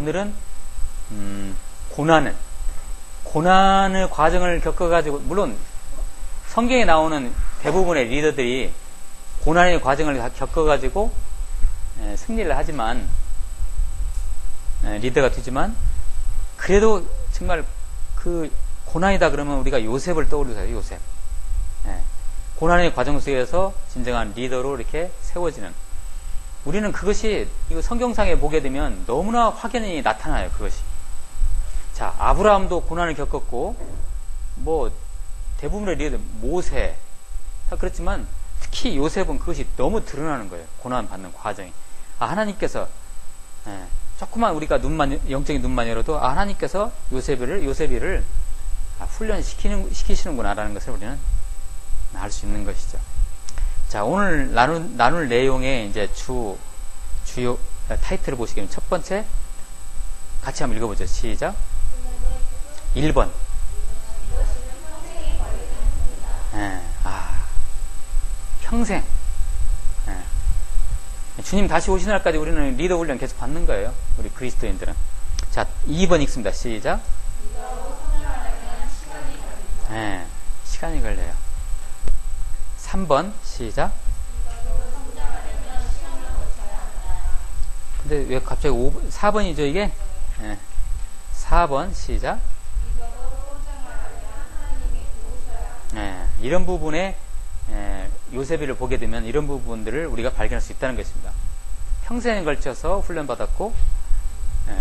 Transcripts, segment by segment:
오늘은 고난의 과정을 겪어가지고, 물론 성경에 나오는 대부분의 리더들이 고난의 과정을 겪어가지고 승리를 하지만, 리더가 되지만, 그래도 정말 그 고난이다 그러면 우리가 요셉을 떠올리세요. 요셉. 고난의 과정 속에서 진정한 리더로 이렇게 세워지는, 우리는 그것이 이거 성경상에 보게 되면 너무나 확연히 나타나요. 그것이. 자, 아브라함도 고난을 겪었고, 뭐 대부분의 리더, 모세 다 그렇지만 특히 요셉은 그것이 너무 드러나는 거예요. 고난 받는 과정이. 하나님께서 조금만 우리가 영적인 눈만 열어도 하나님께서 요셉이를 훈련시키시는구나라는 것을 우리는 알 수 있는 것이죠. 자, 오늘 나눌 내용의 이제 주요 타이틀을 보시면 첫 번째, 같이 한번 읽어보죠. 시작. 1번. 평생. 주님 다시 오시는 날까지 우리는 리더 훈련 계속 받는 거예요. 우리 그리스도인들은. 자, 2번 읽습니다. 시작. 시간이 걸려요. 3번 시작. 근데 왜 갑자기 4번이죠 이게? 4번 시작. 이런 부분에 요셉이를 보게 되면 이런 부분들을 우리가 발견할 수 있다는 것입니다. 평생에 걸쳐서 훈련받았고,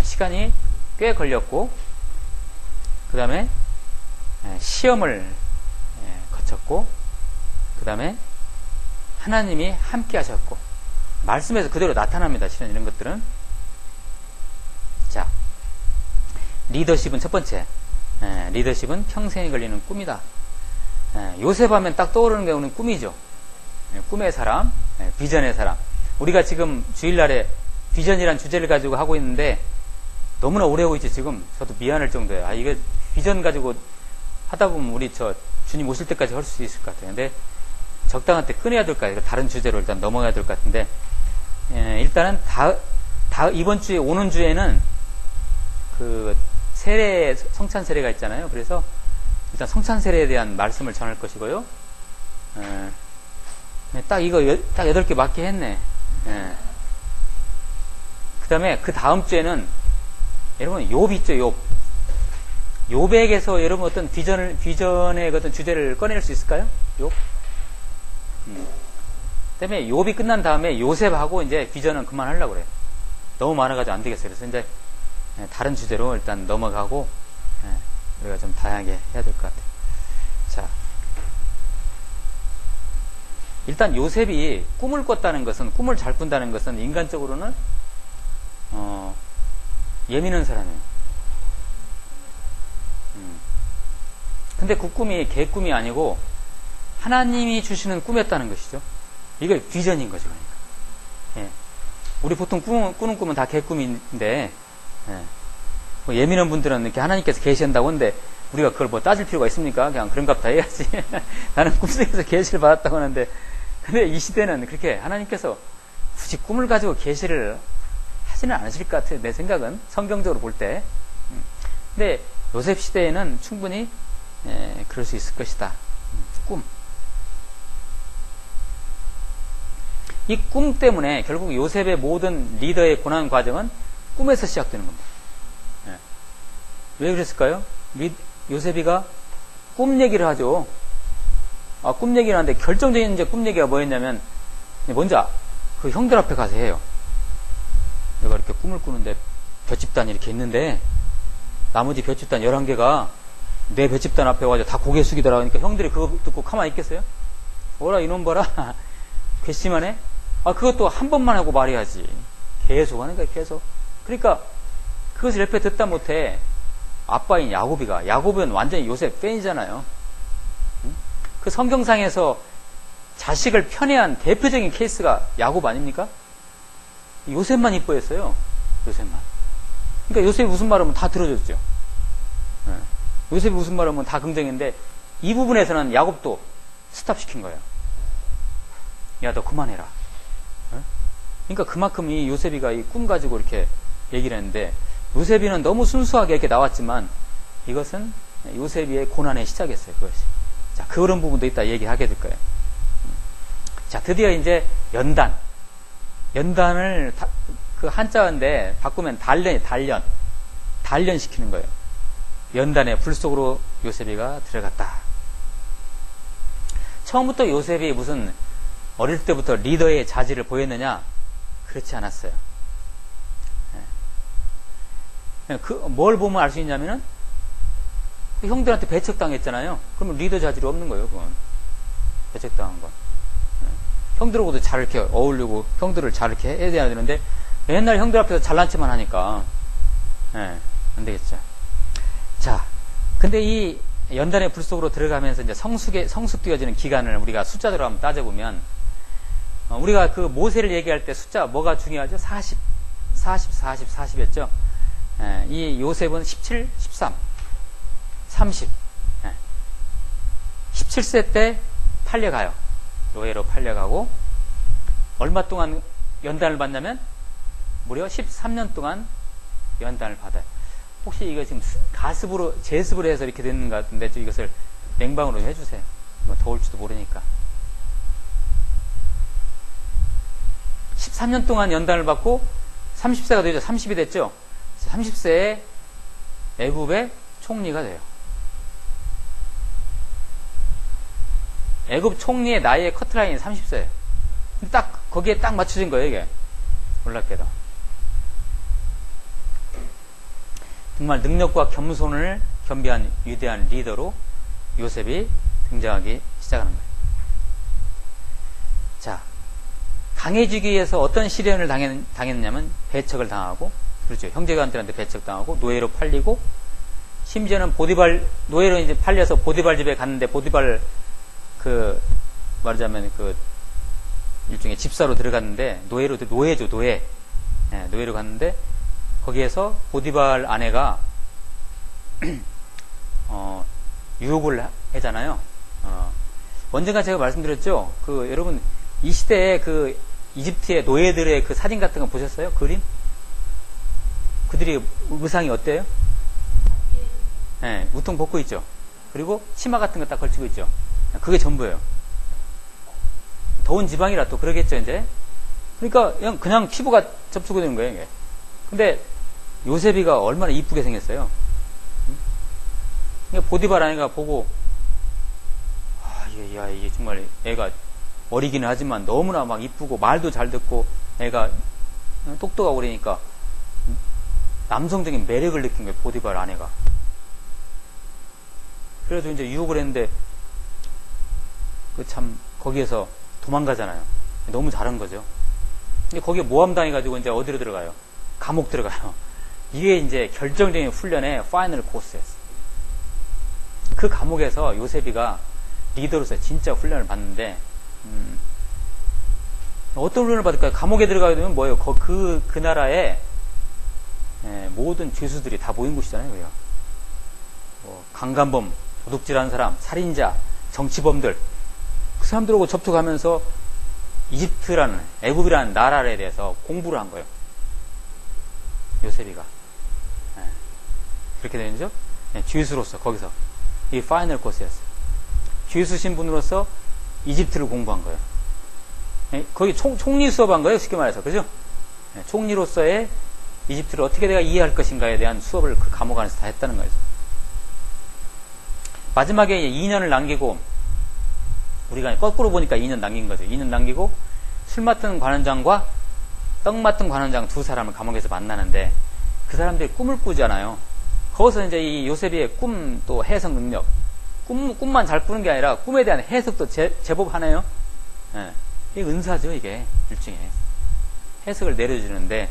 시간이 꽤 걸렸고, 그 다음에 시험을 거쳤고, 그 다음에 하나님이 함께 하셨고, 말씀에서 그대로 나타납니다. 실은 이런 것들은. 자, 리더십은 첫 번째, 리더십은 평생에 걸리는 꿈이다. 요셉 하면 딱 떠오르는 게 오는 꿈이죠. 꿈의 사람, 비전의 사람. 우리가 지금 주일날에 비전이란 주제를 가지고 하고 있는데 너무나 오래 하고 있지. 지금 저도 미안할 정도예요. 이게 비전 가지고 하다 보면 우리 주님 오실 때까지 할 수 있을 것 같아요. 근데 적당한 때 끊어야 될 것 같아요. 다른 주제로 일단 넘어가야 될 것 같은데, 일단은 이번 주에 오는 주에는 그 성찬 세례가 있잖아요. 그래서 일단 성찬 세례에 대한 말씀을 전할 것이고요. 딱 8개 맞게 했네. 그 다음에 그 다음 주에는 여러분 욥 있죠. 욥에게서 여러분 어떤 비전의 어떤 주제를 꺼낼 수 있을까요? 욥? 그다음에 욥이 끝난 다음에 요셉하고 이제 비전은 그만하려고 그래요. 너무 많아가지고 안 되겠어요. 그래서 이제 다른 주제로 일단 넘어가고 우리가 좀 다양하게 해야 될 것 같아요. 자, 일단 요셉이 꿈을 꿨다는 것은, 꿈을 잘 꾼다는 것은 인간적으로는 예민한 사람이에요. 근데 그 꿈이 개꿈이 아니고 하나님이 주시는 꿈이었다는 것이죠. 이게 비전인 거죠. 그러니까. 우리 보통 꾸는 꿈은 다 개꿈인데, 뭐 예민한 분들은 이렇게 하나님께서 계시한다고 하는데 우리가 그걸 뭐 따질 필요가 있습니까? 그냥 그런갑다 해야지. 나는 꿈속에서 계시를 받았다고 하는데, 근데 이 시대는 그렇게 하나님께서 굳이 꿈을 가지고 계시를 하지는 않으실 것 같아요. 내 생각은 성경적으로 볼 때. 근데 요셉 시대에는 충분히 그럴 수 있을 것이다. 꿈. 이 꿈 때문에 결국 요셉의 모든 리더의 고난 과정은 꿈에서 시작되는 겁니다. 왜 그랬을까요? 요셉이가 꿈 얘기를 하죠. 꿈 얘기를 하는데 결정적인 이제 꿈 얘기가 뭐였냐면, 먼저 그 형들 앞에 가서 해요. 내가 이렇게 꿈을 꾸는데 볏집단이 이렇게 있는데 나머지 볏집단 11개가 내 볏집단 앞에 와서 다 고개 숙이더라. 그러니까 형들이 그거 듣고 가만히 있겠어요? 오라 이놈 봐라. 괘씸하네? 그것도 한 번만 하고 말해야지. 계속 하는 거야, 계속. 그러니까 그것을 옆에 듣다 못해 아빠인 야곱은 완전히 요셉 팬이잖아요. 그 성경상에서 자식을 편애한 대표적인 케이스가 야곱 아닙니까? 요셉만 이뻐했어요. 요셉만. 그러니까 요셉이 무슨 말하면 다 들어줬죠. 요셉이 무슨 말하면 다 긍정인데, 이 부분에서는 야곱도 스탑시킨 거예요. 야, 너 그만해라. 그러니까 그만큼 이 요셉이가 이 꿈 가지고 이렇게 얘기를 했는데, 요셉이는 너무 순수하게 이렇게 나왔지만 이것은 요셉이의 고난의 시작이었어요. 그것이. 자, 그런 부분도 이따 얘기하게 될 거예요. 자, 드디어 이제 연단을 그 한자인데 바꾸면 단련 시키는 거예요. 연단의 불 속으로 요셉이가 들어갔다. 처음부터 요셉이 무슨 어릴 때부터 리더의 자질을 보였느냐? 그렇지 않았어요. 뭘 보면 알 수 있냐면은 그 형들한테 배척당했잖아요. 그러면 리더 자질이 없는 거예요. 그건 배척당한 건. 형들하고도 잘 이렇게 어울리고 형들을 잘 이렇게 해야 되는데 맨날 형들 앞에서 잘난 체만 하니까 안 되겠죠. 자, 근데 이 연단의 불 속으로 들어가면서 이제 성숙되어지는 기간을 우리가 숫자대로 한번 따져보면 우리가 그 모세를 얘기할 때 숫자 뭐가 중요하죠? 40였죠. 이 요셉은 17, 13, 30. 17세 때 팔려가요. 노예로 팔려가고 얼마 동안 연단을 받냐면 무려 13년 동안 연단을 받아요. 혹시 이거 지금 제습으로 해서 이렇게 되는 것 같은데 이것을 냉방으로 해주세요. 뭐 더울지도 모르니까. 13년 동안 연단을 받고 30세가 되죠. 30이 됐죠. 30세에 애굽의 총리가 돼요. 애굽 총리의 나이의 커트라인이 30세예요. 딱 거기에 딱 맞춰진 거예요, 이게. 놀랍게도. 정말 능력과 겸손을 겸비한 위대한 리더로 요셉이 등장하기 시작하는 거예요. 자, 강해지기 위해서 어떤 시련을 당했냐면 배척을 당하고, 그렇죠. 형제간들한테 배척당하고 노예로 팔리고, 심지어는 노예로 이제 팔려서 보디발 집에 갔는데 보디발 말하자면 일종의 집사로 들어갔는데 노예죠. 노예로 갔는데 거기에서 보디발 아내가 유혹을 하잖아요. 언젠가 제가 말씀드렸죠. 여러분 이 시대에 이집트의 노예들의 그 사진 같은 거 보셨어요? 그림? 그들이 의상이 어때요? 우통 벗고 있죠. 그리고 치마 같은 거 딱 걸치고 있죠. 그게 전부예요. 더운 지방이라 또 그러겠죠, 이제. 그러니까 그냥 피부가 접촉이 되는 거예요, 이게. 근데 요셉이가 얼마나 이쁘게 생겼어요. 보디발 아내가 보고, 이게 정말 애가 어리기는 하지만 너무나 막 이쁘고 말도 잘 듣고 애가 똑똑하고 그러니까 남성적인 매력을 느낀 거예요, 보디발 아내가. 그래서 이제 유혹을 했는데, 거기에서 도망가잖아요. 너무 잘한 거죠. 근데 거기에 모함당해가지고 이제 어디로 들어가요? 감옥 들어가요. 이게 이제 결정적인 훈련의 파이널 코스였어요. 그 감옥에서 요셉이가 리더로서 진짜 훈련을 받는데, 어떤 훈련을 받을까요? 감옥에 들어가게 되면 뭐예요? 그 나라에 모든 죄수들이 다 모인 곳이잖아요. 그래요. 강간범, 도둑질하는 사람, 살인자, 정치범들, 그 사람들하고 접촉하면서 애굽이라는 나라에 대해서 공부를 한 거예요. 요셉이가. 그렇게 되는 거죠? 죄수로서 거기서 이 파이널 코스였어요. 죄수 신분으로서 이집트를 공부한 거예요. 거기 총리 수업한 거예요. 쉽게 말해서. 그죠? 총리로서의 이집트를 어떻게 내가 이해할 것인가에 대한 수업을 그 감옥 안에서 다 했다는 거예요. 마지막에 2년을 남기고, 우리가 거꾸로 보니까 2년 남긴 거죠. 2년 남기고 술 맡은 관원장과 떡 맡은 관원장 두 사람을 감옥에서 만나는데 그 사람들이 꿈을 꾸잖아요. 거기서 이제 이 요셉의 꿈 또 해석 능력, 꿈만 잘 꾸는 게 아니라 꿈에 대한 해석도 제법 하네요. 이게 은사죠, 이게 일종의 해석을 내려주는데,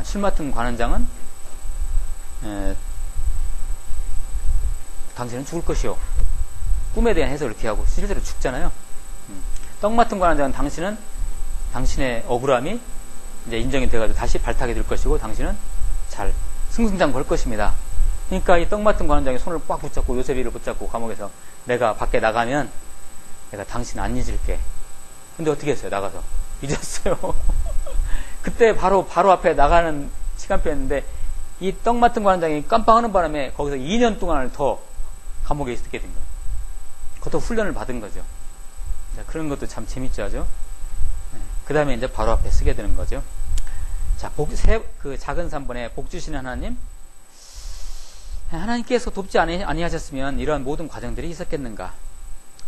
술 맡은 관원장은 당신은 죽을 것이요. 꿈에 대한 해석을 이렇게 하고 실제로 죽잖아요. 떡 맡은 관원장은 당신의 억울함이 이제 인정이 돼가지고 다시 발탁이 될 것이고 당신은 잘 승승장 걸 것입니다. 그러니까 이 떡 맡은 관원장이 손을 꽉 붙잡고 요셉이를 붙잡고 감옥에서 내가 밖에 나가면 내가 당신 안 잊을게. 근데 어떻게 했어요? 나가서 잊었어요. 그때 바로 앞에 나가는 시간표 했는데 이 떡 맡은 관장이 깜빡하는 바람에 거기서 2년 동안을 더 감옥에 있게 된 거예요. 그것도 훈련을 받은 거죠. 자, 그런 것도 참 재밌죠, 아주. 그 다음에 이제 바로 앞에 쓰게 되는 거죠. 자, 그 작은 3번에 복 주시는 하나님, 하나님께서 돕지 아니하셨으면 이러한 모든 과정들이 있었겠는가?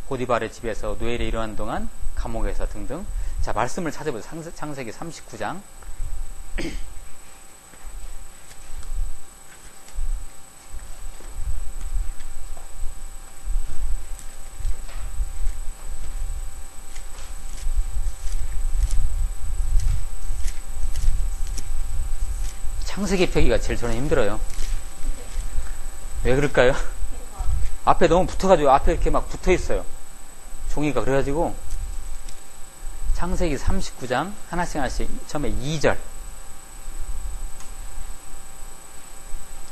보디발의 집에서 노예를 이러한 동안 감옥에서 등등. 자, 말씀을 찾아보죠. 창세기 39장. 창세기 펴기가 제일 저는 힘들어요. 왜 그럴까요? 앞에 너무 붙어가지고 앞에 이렇게 막 붙어 있어요. 종이가. 그래가지고 창세기 39장 하나씩 처음에 2절.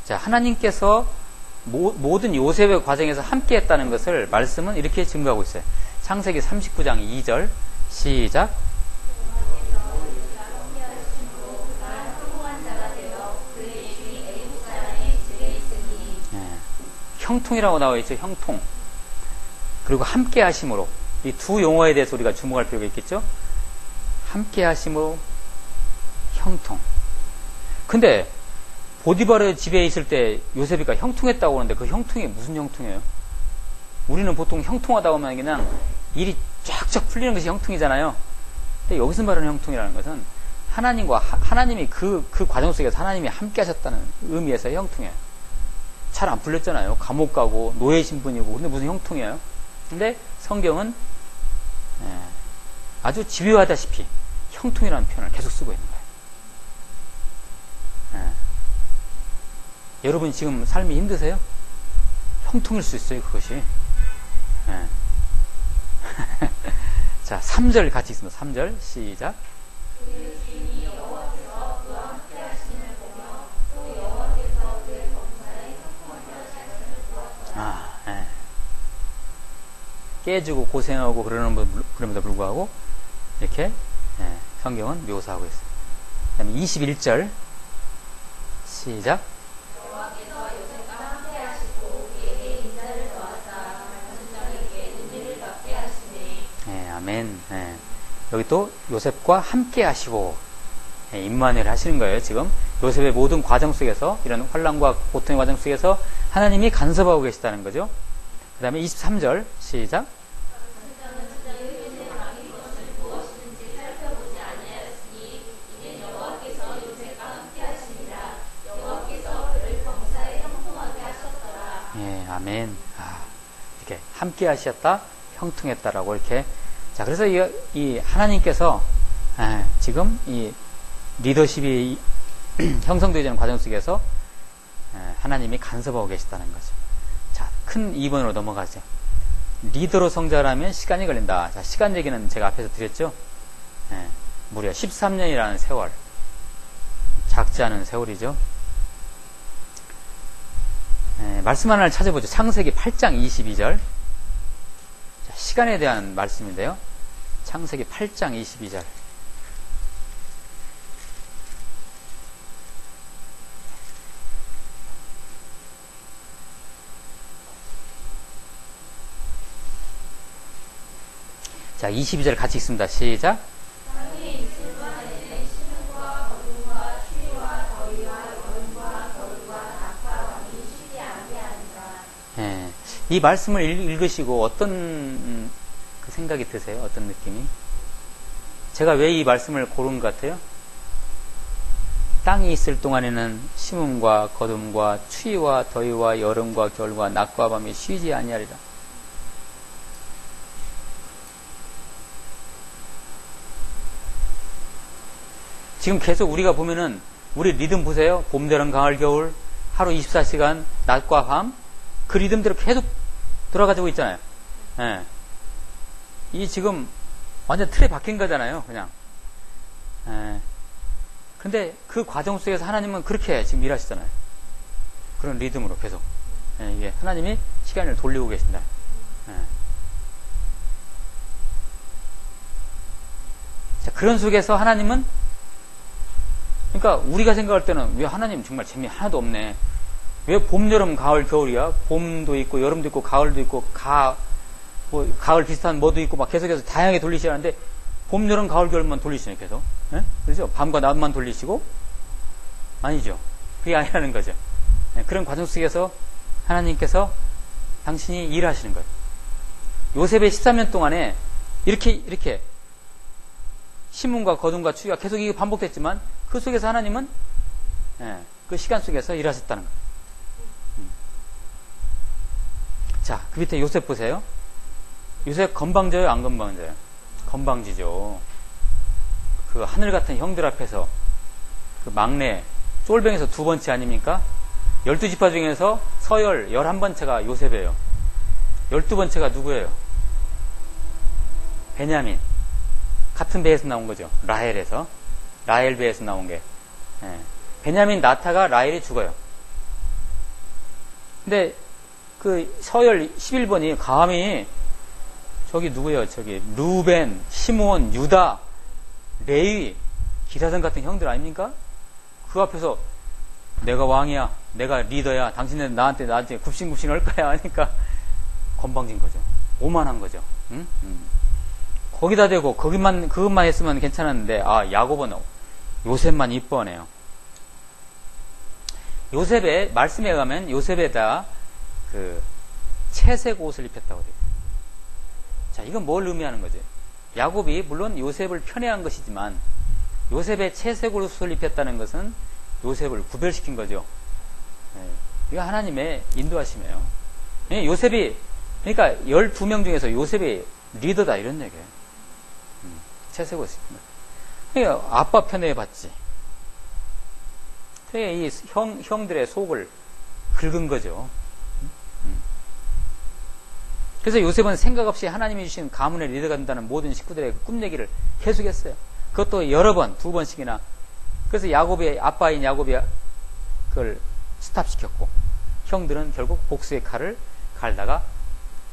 자, 하나님께서 모든 요셉의 과정에서 함께 했다는 것을 말씀은 이렇게 증거하고 있어요. 창세기 39장 2절 시작. 형통이라고 나와 있죠. 형통. 그리고 함께 하심으로. 이 두 용어에 대해서 우리가 주목할 필요가 있겠죠. 함께 하심으로 형통. 근데 보디발의 집에 있을 때 요셉이가 형통했다고 하는데 그 형통이 무슨 형통이에요? 우리는 보통 형통하다고 하면 그냥 일이 쫙쫙 풀리는 것이 형통이잖아요. 근데 여기서 말하는 형통이라는 것은 하나님이 그 과정 속에서 하나님이 함께 하셨다는 의미에서 형통이에요. 잘 안 풀렸잖아요. 감옥 가고 노예 신분이고. 근데 무슨 형통이에요? 근데 성경은 아주 집요하다시피 형통이라는 표현을 계속 쓰고 있는 거예요. 여러분 지금 삶이 힘드세요? 형통일 수 있어요, 그것이. 자, 3절 같이 있습니다. 3절 시작. 깨지고 고생하고 그럼에도 불구하고 이렇게 성경은 묘사하고 있어요. 그 다음에 21절 시작. 아멘. 여기 또 요셉과 함께 하시고 임마누엘 하시는 거예요. 지금 요셉의 모든 과정 속에서, 이런 환난과 고통의 과정 속에서 하나님이 간섭하고 계시다는 거죠. 그 다음에 23절 시작. 아멘. 이렇게 함께 하셨다, 형통했다라고 이렇게. 자, 그래서 이 하나님께서 지금 이 리더십이 형성되지 않는 과정 속에서 하나님이 간섭하고 계시다는 거죠. 자, 큰 2번으로 넘어가죠. 리더로 성장하면 시간이 걸린다. 자, 시간 얘기는 제가 앞에서 드렸죠. 무려 13년이라는 세월. 작지 않은 세월이죠. 말씀 하나를 찾아보죠. 창세기 8장 22절. 자, 시간에 대한 말씀인데요. 창세기 8장 22절. 자, 22절 같이 읽습니다. 시작. 이 말씀을 읽으시고 어떤 그 생각이 드세요? 어떤 느낌이? 제가 왜 이 말씀을 고른 것 같아요? 땅이 있을 동안에는 심음과 거둠과 추위와 더위와 여름과 겨울과 낮과 밤이 쉬지 아니하리라. 지금 계속 우리가 보면은 우리 리듬 보세요. 봄, 여름, 가을, 겨울, 하루 24시간, 낮과 밤, 그 리듬대로 계속 돌아가지고 있잖아요. 이 지금 완전 틀에 박힌 거잖아요, 그냥. 근데 그 과정 속에서 하나님은 그렇게 지금 일하시잖아요. 그런 리듬으로 계속. 이게 하나님이 시간을 돌리고 계신다. 자, 그런 속에서 하나님은 그러니까 우리가 생각할 때는 왜 하나님 정말 재미 하나도 없네. 왜 봄, 여름, 가을, 겨울이야? 봄도 있고 여름도 있고 가을도 있고 가을 비슷한 뭐도 있고 막 계속해서 다양하게 돌리시는데 봄, 여름, 가을, 겨울만 돌리시네 계속. 예? 그렇죠? 밤과 낮만 돌리시고 아니죠. 그게 아니라는 거죠. 예, 그런 과정 속에서 하나님께서 당신이 일하시는 거예요. 요셉의 13년 동안에 이렇게 신문과 거둠과 추위가 계속 이게 반복됐지만 그 속에서 하나님은 그 시간 속에서 일하셨다는 거예요. 자, 그 밑에 요셉 보세요. 요셉 건방져요, 안 건방져요? 건방지죠. 그 하늘 같은 형들 앞에서 그 막내 쫄병에서 두 번째 아닙니까? 12지파 중에서 서열 11번째가 요셉이에요. 12번째가 누구예요? 베냐민. 같은 배에서 나온 거죠. 라헬에서. 라헬 배에서 나온 게. 베냐민 낳다가 라헬이 죽어요. 근데 그 서열 11번이 감히 저기 누구예요? 저기 루벤, 시몬, 유다, 레위, 기사단 같은 형들 아닙니까? 그 앞에서 내가 왕이야, 내가 리더야, 당신은 나한테 굽신굽신 할 거야 하니까 건방진 거죠. 오만한 거죠. 응? 거기다 대고 그것만 했으면 괜찮았는데 야곱은 요셉만 이뻐하네요. 요셉의 말씀에 의하면 요셉에다 그 채색 옷을 입혔다고 돼요. 자, 이건 뭘 의미하는 거지? 야곱이 물론 요셉을 편애한 것이지만 요셉의 채색 옷을 입혔다는 것은 요셉을 구별시킨 거죠. 이거 하나님의 인도하심이에요. 요셉이 그러니까 12명 중에서 요셉이 리더다 이런 얘기예요. 채색 옷을 입힌 거예요. 그러니까 아빠 편애받지. 이 형들의 속을 긁은 거죠. 그래서 요셉은 생각 없이 하나님이 주신 가문의 리더가 된다는 모든 식구들의 꿈 얘기를 계속했어요. 그것도 여러 번, 2번씩이나. 그래서 아빠인 야곱이 그걸 스탑시켰고, 형들은 결국 복수의 칼을 갈다가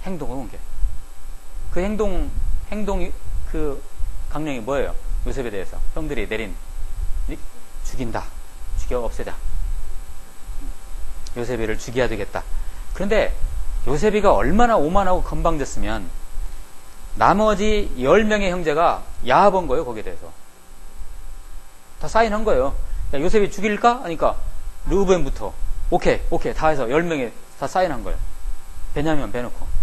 행동을 옮겨요. 그 그 강령이 뭐예요? 요셉에 대해서 형들이 내린 죽인다, 죽여 없애자. 요셉이를 죽여야 되겠다. 그런데 요셉이가 얼마나 오만하고 건방졌으면 나머지 10명의 형제가 야합한 거예요. 거기에 대해서 다 사인한 거예요. 야, 요셉이 죽일까? 하니까 르우벤부터 오케이 다 해서 10명이 다 사인한 거예요. 베냐민 빼놓고.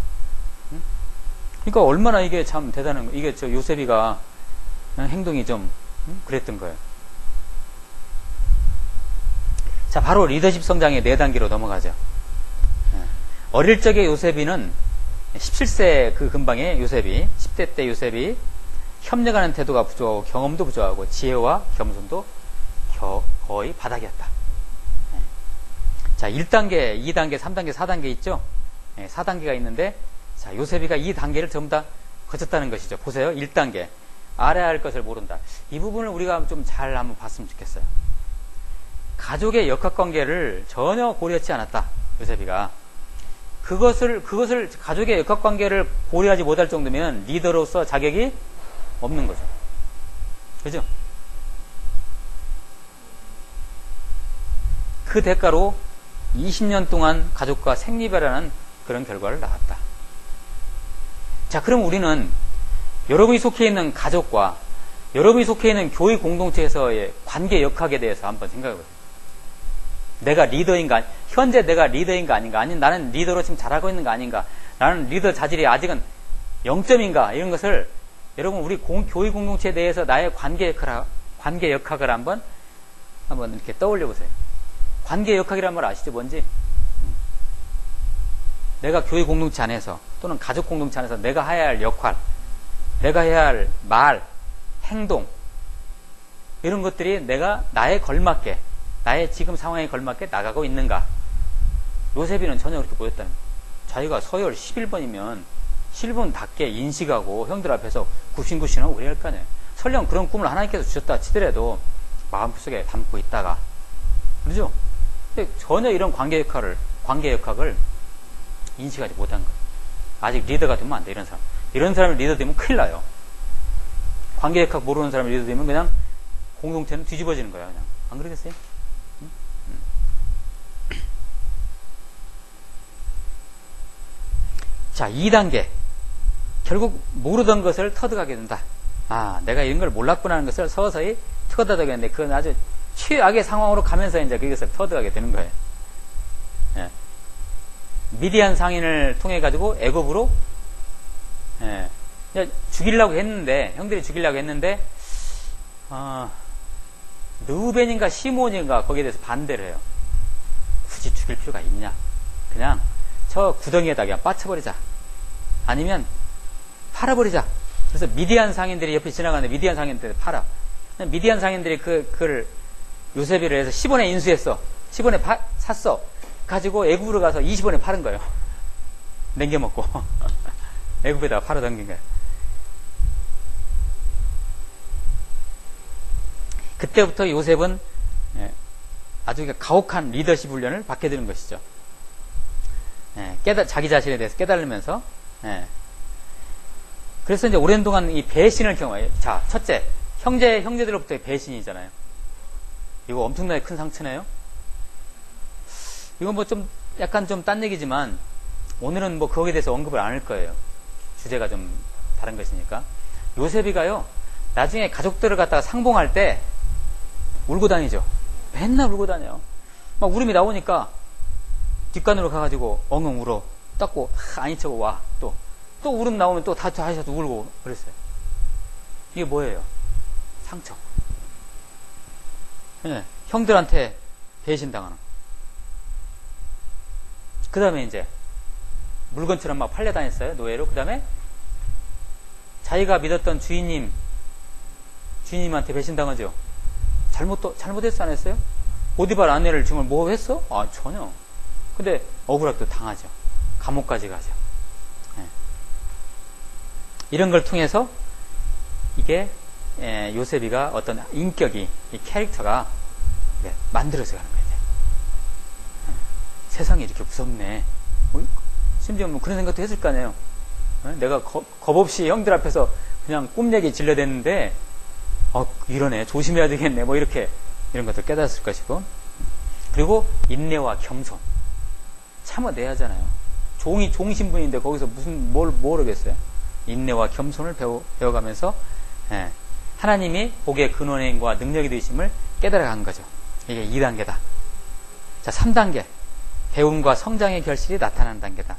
그러니까 얼마나 이게 참 대단한 거예요. 이게 저 요셉이가 행동이 좀 그랬던 거예요. 자, 바로 리더십 성장의 4단계로 넘어가죠. 어릴 적의 요셉이는 17세 그 근방에 요셉이 10대 때 요셉이 협력하는 태도가 부족하고 경험도 부족하고 지혜와 겸손도 거의 바닥이었다. 자, 1단계, 2단계, 3단계, 4단계 있죠? 4단계가 있는데 자, 요셉이가 이 단계를 전부 다 거쳤다는 것이죠. 보세요. 1단계. 알아야 할 것을 모른다. 이 부분을 우리가 좀 잘 한번 봤으면 좋겠어요. 가족의 역학관계를 전혀 고려하지 않았다. 요셉이가. 그것을 가족의 역학관계를 고려하지 못할 정도면 리더로서 자격이 없는 거죠. 그죠? 그 대가로 20년 동안 가족과 생리배라는 그런 결과를 낳았다. 자, 그럼 우리는 여러분이 속해 있는 가족과 여러분이 속해 있는 교회 공동체에서의 관계 역학에 대해서 한번 생각해 보세요. 내가 리더인가, 현재 내가 리더인가 아닌가, 아니면 나는 리더로 지금 잘하고 있는 거 아닌가, 나는 리더 자질이 아직은 0점인가, 이런 것을 여러분 우리 교회 공동체에 대해서 나의 관계 역학을 한번 이렇게 떠올려 보세요. 관계 역학이란 말 아시죠? 뭔지? 내가 교회 공동체 안에서 또는 가족 공동체 안에서 내가 해야 할 역할, 내가 해야 할 말, 행동, 이런 것들이 나에 걸맞게, 나의 지금 상황에 걸맞게 나가고 있는가? 요셉이는 전혀 그렇게 보였다는 거예요. 자기가 서열 11번이면 11번답게 인식하고 형들 앞에서 굽신굽신하고 그래야 할 거 아니에요. 설령 그런 꿈을 하나님께서 주셨다 치더라도 마음속에 담고 있다가, 그러죠? 근데 전혀 이런 관계 역학을 인식하지 못한 거예요. 아직 리더가 되면 안 돼, 이런 사람. 이런 사람이 리더 되면 큰일 나요. 관계 역학 모르는 사람이 리더 되면 그냥 공동체는 뒤집어지는 거야, 그냥. 안 그러겠어요? 자, 2단계. 결국 모르던 것을 터득하게 된다. 아, 내가 이런 걸 몰랐구나 하는 것을 서서히 터득하게 되는데, 그건 아주 최악의 상황으로 가면서 이제 그것을 터득하게 되는 거예요. 예. 미디안 상인을 통해 가지고 애굽으로 죽이려고 했는데, 형들이 죽이려고 했는데, 르우벤인가 시몬인가 거기에 대해서 반대를 해요. 굳이 죽일 필요가 있냐? 그냥 저 구덩이에다 그냥 빠쳐버리자. 아니면 팔아버리자. 그래서 미디안 상인들이 옆에 지나가는데 미디안 상인들이 팔아. 미디안 상인들이 그걸 요셉이를 해서 10원에 인수했어. 10원에 샀어. 가지고 애굽으로 가서 20원에 파는 거예요. 냉겨먹고. 애굽에다가 팔아 당긴 거예요. 그때부터 요셉은 아주 가혹한 리더십 훈련을 받게 되는 것이죠. 자기 자신에 대해서 깨달으면서. 그래서 이제 오랜 동안 이 배신을 경험해요. 자, 첫째, 형제들로부터의 배신이잖아요. 이거 엄청나게 큰 상처네요. 이건 뭐 좀 약간 좀 딴 얘기지만 오늘은 뭐 거기에 대해서 언급을 안 할 거예요. 주제가 좀 다른 것이니까. 요셉이가요, 나중에 가족들을 갖다가 상봉할 때 울고 다니죠. 맨날 울고 다녀요. 막 울음이 나오니까 뒷간으로 가가지고 엉엉 울어. 닦고 아닌 척 와. 또 울음 나오면 또 다시 울고 그랬어요. 이게 뭐예요? 상처. 형들한테 배신당하는. 그 다음에 이제 물건처럼 막 팔려 다녔어요. 노예로. 그 다음에 자기가 믿었던 주인님한테 배신당하죠. 잘못했어, 안 했어요? 보디발 아내를 정말 뭐 했어? 아, 전혀. 근데 억울하게 당하죠. 감옥까지 가죠. 이런 걸 통해서 이게 요셉이가 어떤 인격이, 이 캐릭터가 만들어져 가는 거예요. 세상이 이렇게 무섭네. 심지어 뭐 그런 생각도 했을 거 아니에요. 내가 겁 없이 형들 앞에서 그냥 꿈 얘기 질러댔는데 이러네, 조심해야 되겠네, 뭐 이런 것도 깨달았을 것이고. 그리고 인내와 겸손, 참아내야 하잖아요. 종 신분인데 거기서 뭘 모르겠어요. 인내와 겸손을 배워가면서 하나님이 복의 근원과 능력이 되심을 깨달아간 거죠. 이게 2단계다. 자, 3단계. 배움과 성장의 결실이 나타나는 단계다.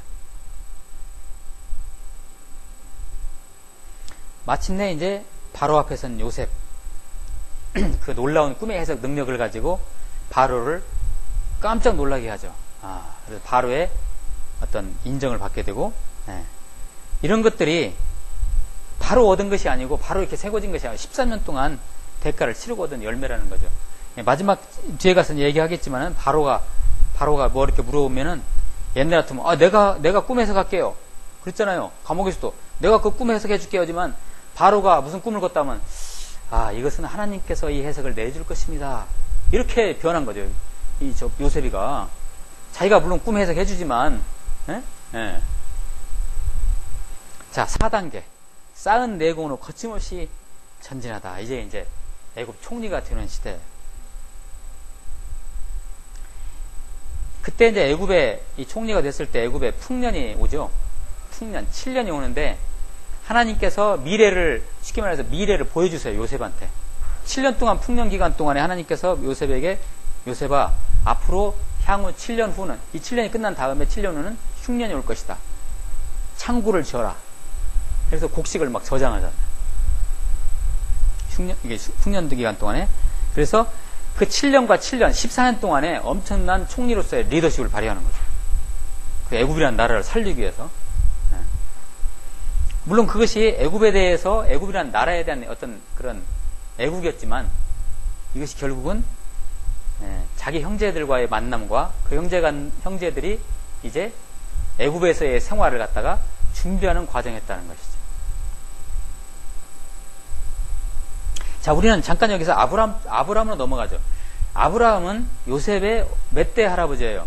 마침내 이제 바로 앞에 선 요셉, 그 놀라운 꿈의 해석 능력을 가지고 바로를 깜짝 놀라게 하죠. 그래서 바로의 어떤 인정을 받게 되고, 이런 것들이 바로 얻은 것이 아니고 바로 이렇게 새겨진 것이 아니고 13년 동안 대가를 치르고 얻은 열매라는 거죠. 마지막 뒤에 가서 얘기하겠지만은 바로가 뭐 이렇게 물어보면은 옛날 같으면 내가 꿈 해석할게요. 그랬잖아요. 감옥에서도 내가 그 꿈 해석해 줄게요. 하지만 바로가 무슨 꿈을 꿨다면 이것은 하나님께서 이 해석을 내줄 것입니다. 이렇게 변한 거죠. 요셉이가 자기가 물론 꿈 해석해 주지만 자, 4단계. 쌓은 내공으로 거침없이 전진하다. 이제 애굽 총리가 되는 시대. 그때 이제 애굽의 이 총리가 됐을 때 애굽에 풍년이 오죠. 풍년 7년이 오는데 하나님께서 쉽게 말해서 미래를 보여주세요. 요셉한테. 7년 동안 풍년 기간 동안에 하나님께서 요셉에게 요셉아, 앞으로 향후 7년 후는, 이 7년이 끝난 다음에 7년 후는 흉년이 올 것이다. 창구를 지어라. 그래서 곡식을 막 저장하잖아요. 이게 풍년 기간 동안에. 그래서 그 7년과 7년, 14년 동안에 엄청난 총리로서의 리더십을 발휘하는 거죠. 그 애굽이라는 나라를 살리기 위해서. 물론 그것이 애굽에 대해서, 애굽이라는 나라에 대한 어떤 그런 애국이었지만, 이것이 결국은 자기 형제들과의 만남과 그 형제들이 이제 애굽에서의 생활을 갖다가 준비하는 과정이었다는 것이죠. 자, 우리는 잠깐 여기서 아브라함으로 넘어가죠. 아브라함은 요셉의 몇 대 할아버지예요?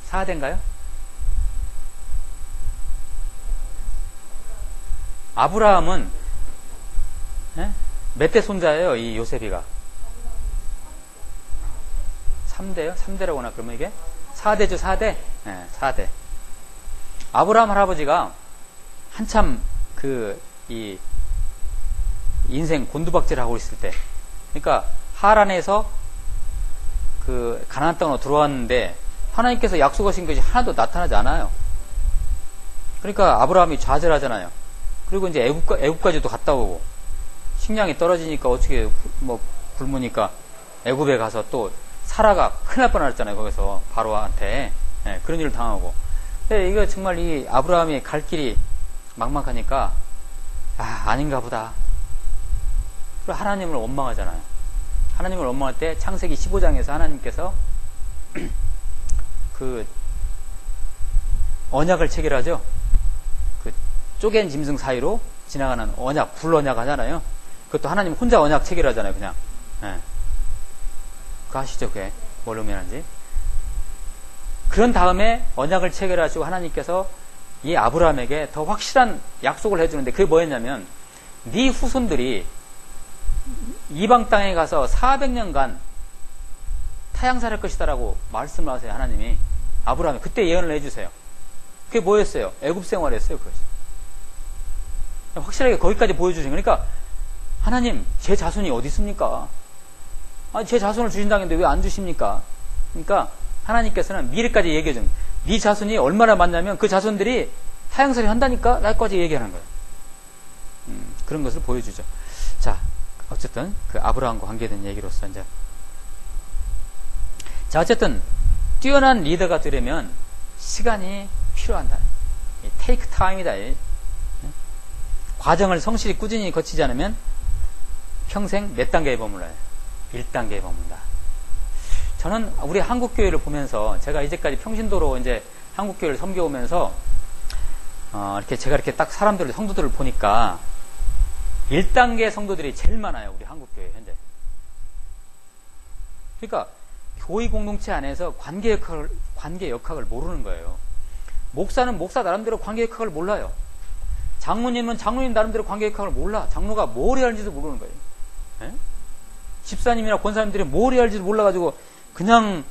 4대인가요? 아브라함은 몇 대 손자예요, 이 요셉이가? 3대요? 3대라고나 그러면 이게? 4대죠, 4대? 네, 4대. 아브라함 할아버지가 한참 이 인생 곤두박질 하고 있을 때, 그러니까 하란에서 그 가나안 땅으로 들어왔는데 하나님께서 약속하신 것이 하나도 나타나지 않아요. 그러니까 아브라함이 좌절하잖아요. 그리고 이제 애굽까지도 갔다 오고 식량이 떨어지니까 어떻게 뭐 굶으니까 애굽에 가서 또 사라가 큰일 날 뻔했잖아요. 거기서 바로한테 그런 일을 당하고. 근데 이거 정말 이 아브라함이 갈 길이 막막하니까 아닌가 보다. 그리고 하나님을 원망하잖아요. 하나님을 원망할 때 창세기 15장에서 하나님께서 그 언약을 체결하죠. 그 쪼갠 짐승 사이로 지나가는 언약, 불언약 하잖아요. 그것도 하나님 혼자 언약 체결하잖아요. 그냥. 그거 아시죠? 그게 뭘 의미하는지. 그런 다음에 언약을 체결하시고 하나님께서 이 아브라함에게 더 확실한 약속을 해주는데 그게 뭐였냐면 네 후손들이 이방 땅에 가서 400년간 타향살할 것이다라고 말씀을 하세요. 하나님이 아브라함이 그때 예언을 해주세요. 그게 뭐였어요? 애굽 생활이었어요. 그것이. 확실하게 거기까지 보여주신 거니까 하나님 제 자손이 어디 있습니까? 제 자손을 주신다고 했는데 왜 안 주십니까? 그러니까 하나님께서는 미래까지 얘기해 준 거예요. 네 자손이 얼마나 많냐면 그 자손들이 타향살이 한다니까 나까지 얘기하는 거예요. 그런 것을 보여주죠. 자, 어쨌든 그 아브라함과 관계된 얘기로서 이제 자, 어쨌든 뛰어난 리더가 되려면 시간이 필요한다. take time이다. 과정을 성실히 꾸준히 거치지 않으면 평생 몇 단계에 머물러요? 1단계에 머문다. 저는 우리 한국교회를 보면서 제가 이제까지 평신도로 이제 한국교회를 섬겨오면서 이렇게 제가 이렇게 딱 사람들을 성도들을 보니까 1단계 성도들이 제일 많아요. 우리 한국교회 현재. 그러니까 교회 공동체 안에서 관계 역학을 모르는 거예요. 목사는 목사 나름대로 관계 역학을 몰라요. 장로님은 장로님 나름대로 관계 역학을 몰라. 장로가 뭘 해야 할지도 모르는 거예요. 에? 집사님이나 권사님들이 뭘 해야 할지도 몰라가지고 그냥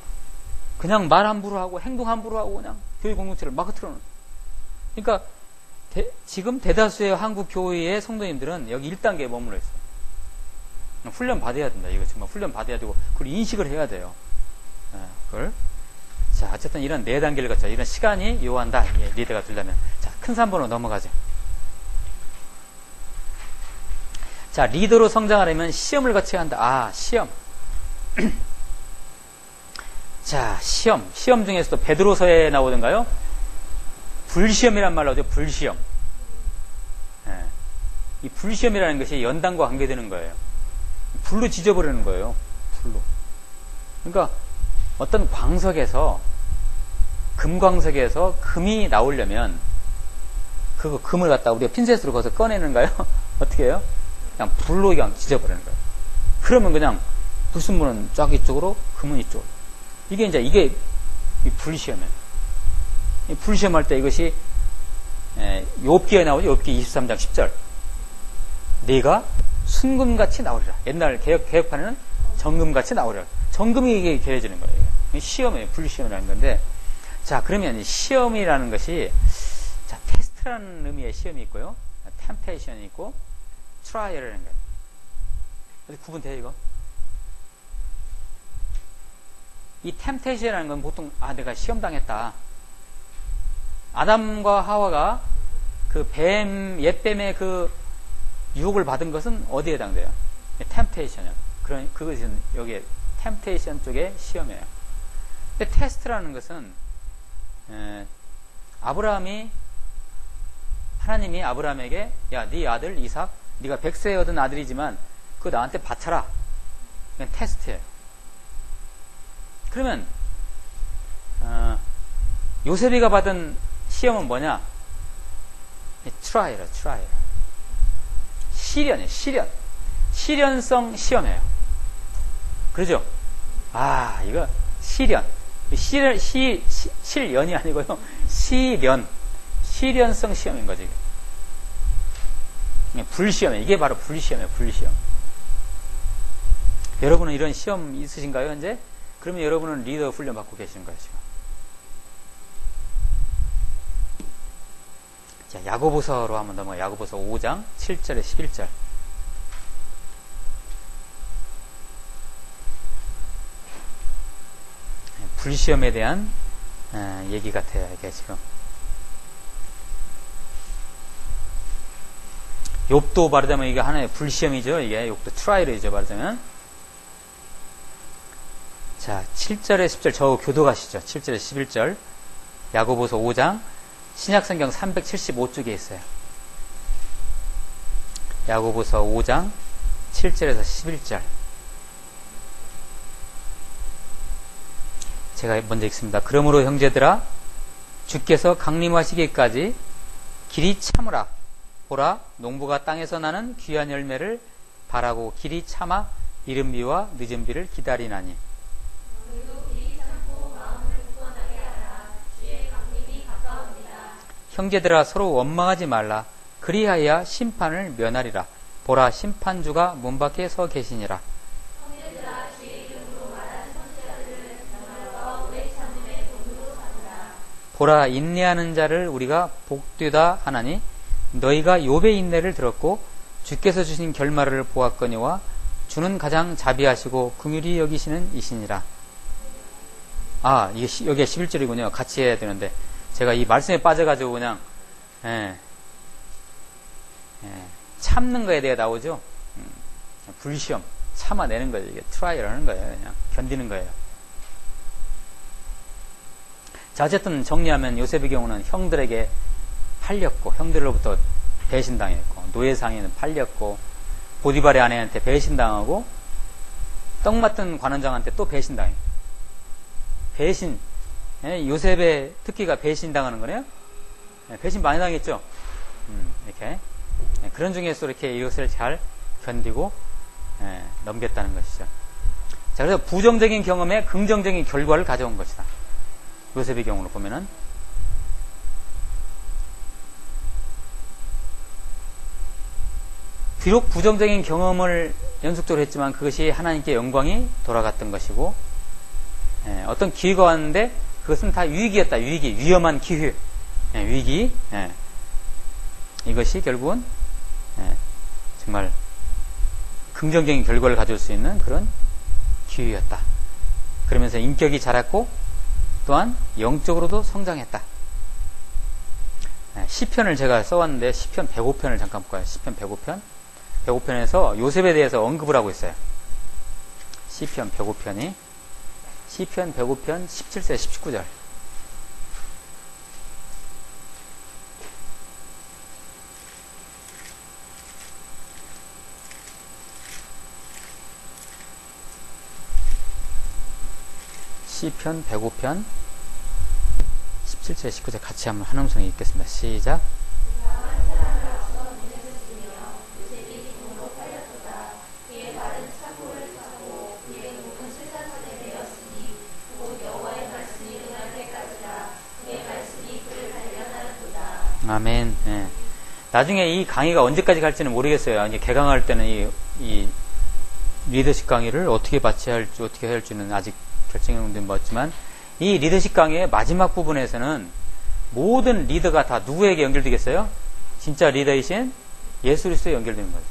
말 함부로 하고 행동 함부로 하고 그냥 교회 공동체를 막 흐트러놓는. 그러니까 지금 대다수의 한국 교회의 성도님들은 여기 1단계에 머물러 있어요. 훈련 받아야 된다. 이거 정말 훈련 받아야 되고 그걸 인식을 해야 돼요. 그걸. 자, 어쨌든 이런 4단계를 거쳐 이런 시간이 요한다. 리더가 되려면. 자, 큰 3번으로 넘어가죠. 자, 리더로 성장하려면 시험을 거쳐야 한다. 시험. 자, 시험 중에서도 베드로서에 나오던가요? 불시험이란 말 나오죠. 불시험. 이 불시험이라는 것이 연단과 관계되는 거예요. 불로 지져버리는 거예요. 불로. 그러니까 어떤 광석에서 금광석에서 금이 나오려면 그 금을 갖다 우리가 핀셋으로 거기서 꺼내는가요? 어떻게 해요? 그냥 불로 그냥 지져버리는 거예요. 그러면 그냥 불순물은 쫙 이쪽으로, 금은 이쪽으로. 이게 이 불시험이에요. 이 불시험할 때 이것이 욥기에 나오죠. 욥기 23장 10절. 네가 순금같이 나오리라. 옛날 개혁판에는 정금같이 나오리라. 정금이 이게 개해지는 거예요. 이게 시험이에요. 불시험이라는 건데. 자, 그러면 시험이라는 것이 자, 테스트라는 의미의 시험이 있고요. 템테이션이 있고 트라이얼이라는 거예요. 어디 구분돼요, 이거? 이 템테이션이라는 건 보통 내가 시험 당했다. 아담과 하와가 그 옛뱀의 그 유혹을 받은 것은 어디에 해당돼요? 템테이션이요. 그것은 여기에 템테이션 쪽의 시험이에요. 근데 테스트라는 것은 하나님이 아브라함에게 야, 네 아들 이삭, 네가 100세에 얻은 아들이지만 그거 나한테 바쳐라. 그건 테스트예요. 그러면 요셉이가 받은 시험은 뭐냐? 트라이얼. 시련이에요. 시련성 시험이에요. 그러죠? 이거 시련. 실연이 아니고요. 시련성 시험인 거죠. 이게. 불시험이에요. 이게 바로 불시험이에요. 불시험. 여러분은 이런 시험 있으신가요, 현재? 그러면 여러분은 리더 훈련 받고 계시는 거예요, 지금. 자, 야고보서로 한번 넘어가요. 야고보서 5장 7절에 11절. 불시험에 대한 얘기 같아요, 이게 지금. 욥도 말하자면 이게 하나의 불시험이죠. 이게 욥도 트라이얼이죠, 말하자면. 자, 7절에 10절 저 교도가시죠. 7절에 11절. 야고보서 5장 신약성경 375쪽에 있어요. 야고보서 5장 7절에서 11절. 제가 먼저 읽습니다. 그러므로 형제들아 주께서 강림하시기까지 길이 참으라. 보라, 농부가 땅에서 나는 귀한 열매를 바라고 길이 참아 이른 비와 늦은 비를 기다리나니. 형제들아 서로 원망하지 말라. 그리하여 심판을 면하리라. 보라, 심판주가 문 밖에 서 계시니라. 보라, 인내하는 자를 우리가 복되다 하나니 너희가 욥의 인내를 들었고 주께서 주신 결말을 보았거니와 주는 가장 자비하시고 긍휼히 여기시는 이시니라. 아, 이게 여기가 11절이군요. 같이 해야 되는데 제가 이 말씀에 빠져가지고 그냥 참는 거에 대해 나오죠. 불시험 참아내는 거예요. 이게 트라이를 하는 거예요. 그냥 견디는 거예요. 자, 어쨌든 정리하면 요셉의 경우는 형들에게 팔렸고 형들로부터 배신당했고 노예상에는 팔렸고 보디발의 아내한테 배신당하고 떡 맡은 관원장한테 또 배신당해요. 배신. 요셉의 특기가 배신당하는 거네요. 배신 많이 당했죠. 이렇게 그런 중에서 이렇게 이것을 잘 견디고 넘겼다는 것이죠. 자, 그래서 부정적인 경험에 긍정적인 결과를 가져온 것이다. 요셉의 경우로 보면은 비록 부정적인 경험을 연속적으로 했지만 그것이 하나님께 영광이 돌아갔던 것이고 어떤 기회가 왔는데 그것은 다 유익이었다. 위험한 기회, 위기. 이것이 결국은 정말 긍정적인 결과를 가져올 수 있는 그런 기회였다. 그러면서 인격이 자랐고 또한 영적으로도 성장했다. 시편을 제가 써왔는데 시편 105편을 잠깐 볼까요? 시편 105편. 105편에서 요셉에 대해서 언급을 하고 있어요. 시편 105편이 시편 105편 17세 19절. 시편 105편 17절 19절 같이 한번 한 음성이 읽겠습니다. 시작. 아멘. 네. 나중에 이 강의가 언제까지 갈지는 모르겠어요. 이제 개강할 때는 이 리더십 강의를 어떻게 바쳐야 할지 어떻게 해야 할지는 아직 결정이 못 됐지만 이 리더십 강의의 마지막 부분에서는 모든 리더가 다 누구에게 연결되겠어요? 진짜 리더이신 예수 그리스도에 연결되는 거죠.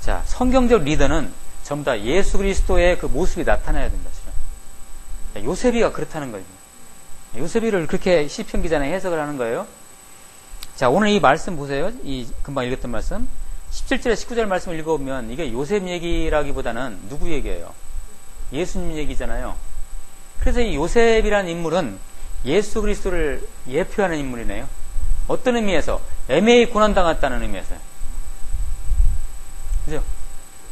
자, 성경적 리더는 전부 다 예수 그리스도의 그 모습이 나타나야 된다. 요셉이가 그렇다는 거죠. 요셉이를 그렇게 시편 기자는 해석을 하는 거예요. 자, 오늘 이 말씀 보세요. 이 금방 읽었던 말씀 17절에 19절 말씀을 읽어보면 이게 요셉 얘기라기보다는 누구 얘기예요? 예수님 얘기잖아요. 그래서 이 요셉이라는 인물은 예수 그리스도를 예표하는 인물이네요. 어떤 의미에서? 애매히 고난당했다는 의미에서요. 그죠?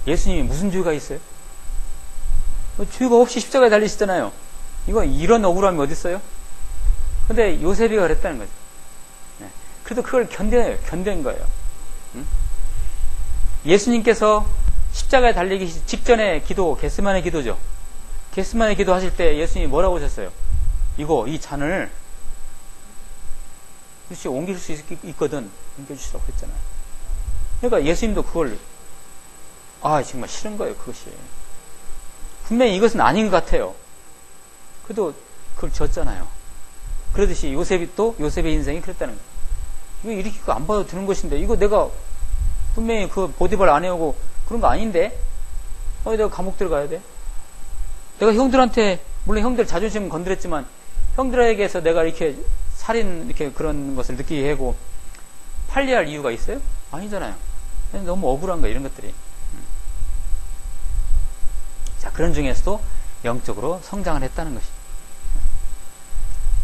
예수님이 무슨 죄가 있어요? 죄가 없이 십자가에 달리시잖아요. 이런 억울함이 어디 있어요? 근데 요셉이가 그랬다는 거죠. 그래도 그걸 견딘 거예요. 예수님께서 십자가에 달리기 직전의 기도, 겟세마네 기도죠. 겟세마네 기도 하실 때 예수님이 뭐라고 하셨어요? 이 잔을 혹시 옮길 수 있거든 옮겨주시라고 했잖아요. 그러니까 예수님도 그걸 정말 싫은 거예요. 그것이 분명히 이것은 아닌 것 같아요. 그래도 그걸 졌잖아요. 그러듯이 요셉의 인생이 그랬다는 거예요. 이거 이렇게 안 봐도 되는 것인데, 이거 내가 분명히 그 보디발 안 해오고 그런 거 아닌데? 내가 감옥 들어가야 돼? 내가 형들한테, 물론 형들 자존심 건드렸지만, 형들에게서 내가 이렇게 살인, 이렇게 그런 것을 느끼게 하고, 팔려야 할 이유가 있어요? 아니잖아요. 너무 억울한 거야, 이런 것들이. 자, 그런 중에서도 영적으로 성장을 했다는 것이.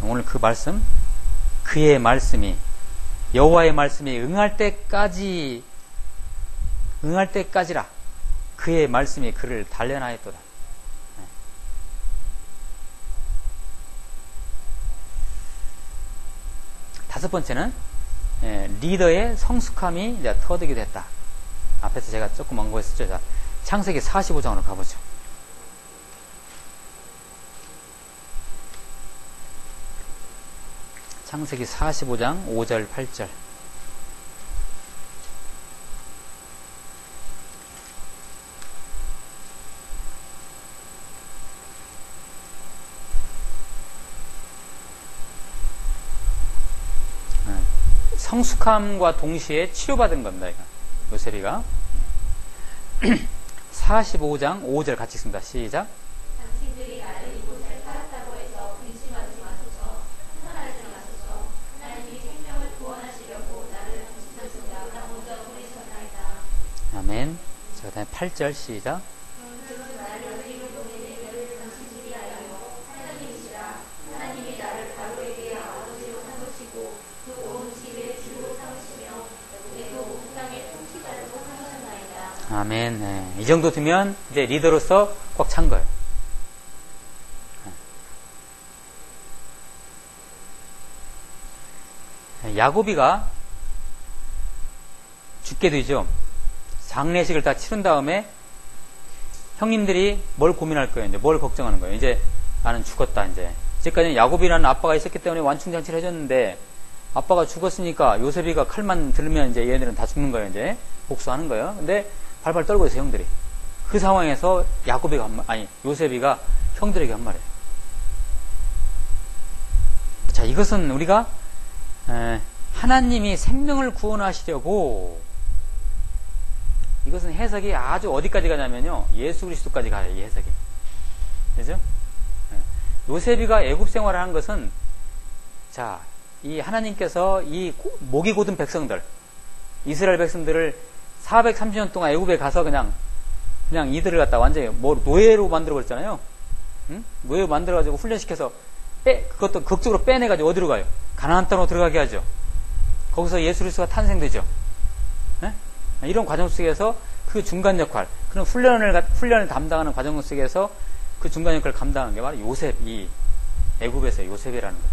오늘 그 말씀, 그의 말씀이, 여호와의 말씀이 응할 때까지라 그의 말씀이 그를 단련하였도다. 다섯 번째는 리더의 성숙함이 이제 터득이 됐다. 앞에서 제가 조금 언급했었죠. 자, 창세기 45장으로 가보죠. 창세기 45장 5절 8절. 성숙함과 동시에 치료받은 겁니다. 이거. 요셉이가 45장 5절 같이 읽습니다. 시작. 당신들이 나를 이곳에 팔았다고 해서 근심하지 마소서. 하나하지 마소서. 하나님이 생명을 구원하시려고 나를 당신들보다 먼저 보내셨나이다. 아멘. 자, 그 다음에 8절 시작. 그는 나를 여기로 보내는 너를 당신들이 알고 하나님이시라. 하나님이 나를 바로에게 아버지로 삼으시고 그 온 집의 주로 삼으시며 내도 온 땅의 통치자로 삼으셨나이다. 아멘. 네. 이 정도 되면 이제 리더로서 꽉 찬 거예요. 야곱이가 죽게 되죠. 장례식을 다 치른 다음에 형님들이 뭘 고민할 거예요. 이제 뭘 걱정하는 거예요. 이제 나는 죽었다. 이제 지금까지 야곱이라는 아빠가 있었기 때문에 완충장치를 해줬는데 아빠가 죽었으니까 요셉이가 칼만 들면 이제 얘네들은 다 죽는 거예요. 이제 복수하는 거예요. 근데 발발 떨고 있어요, 형들이. 그 상황에서 요셉이가 형들에게 한 말이에요. 자, 이것은 우리가 하나님이 생명을 구원하시려고, 이것은 해석이 아주 어디까지 가냐면요, 예수 그리스도까지 가요. 이 해석이. 그죠? 요셉이가 애굽 생활을 한 것은, 자, 이 하나님께서 이 목이 곧은 백성들, 이스라엘 백성들을 430년 동안 애굽에 가서 그냥 이들을 갖다 완전히 노예로 만들어버렸잖아요. 응? 노예로 만들어가지고 훈련시켜서 그것도 극적으로 빼내가지고 어디로 가요? 가나안 땅으로 들어가게 하죠. 거기서 예수 그리스도가 탄생되죠. 네? 이런 과정 속에서 그 중간 역할, 그런 훈련을 담당하는 과정 속에서 그 중간 역할을 감당한 게 바로 요셉, 이 애굽에서 요셉이라는 거예요.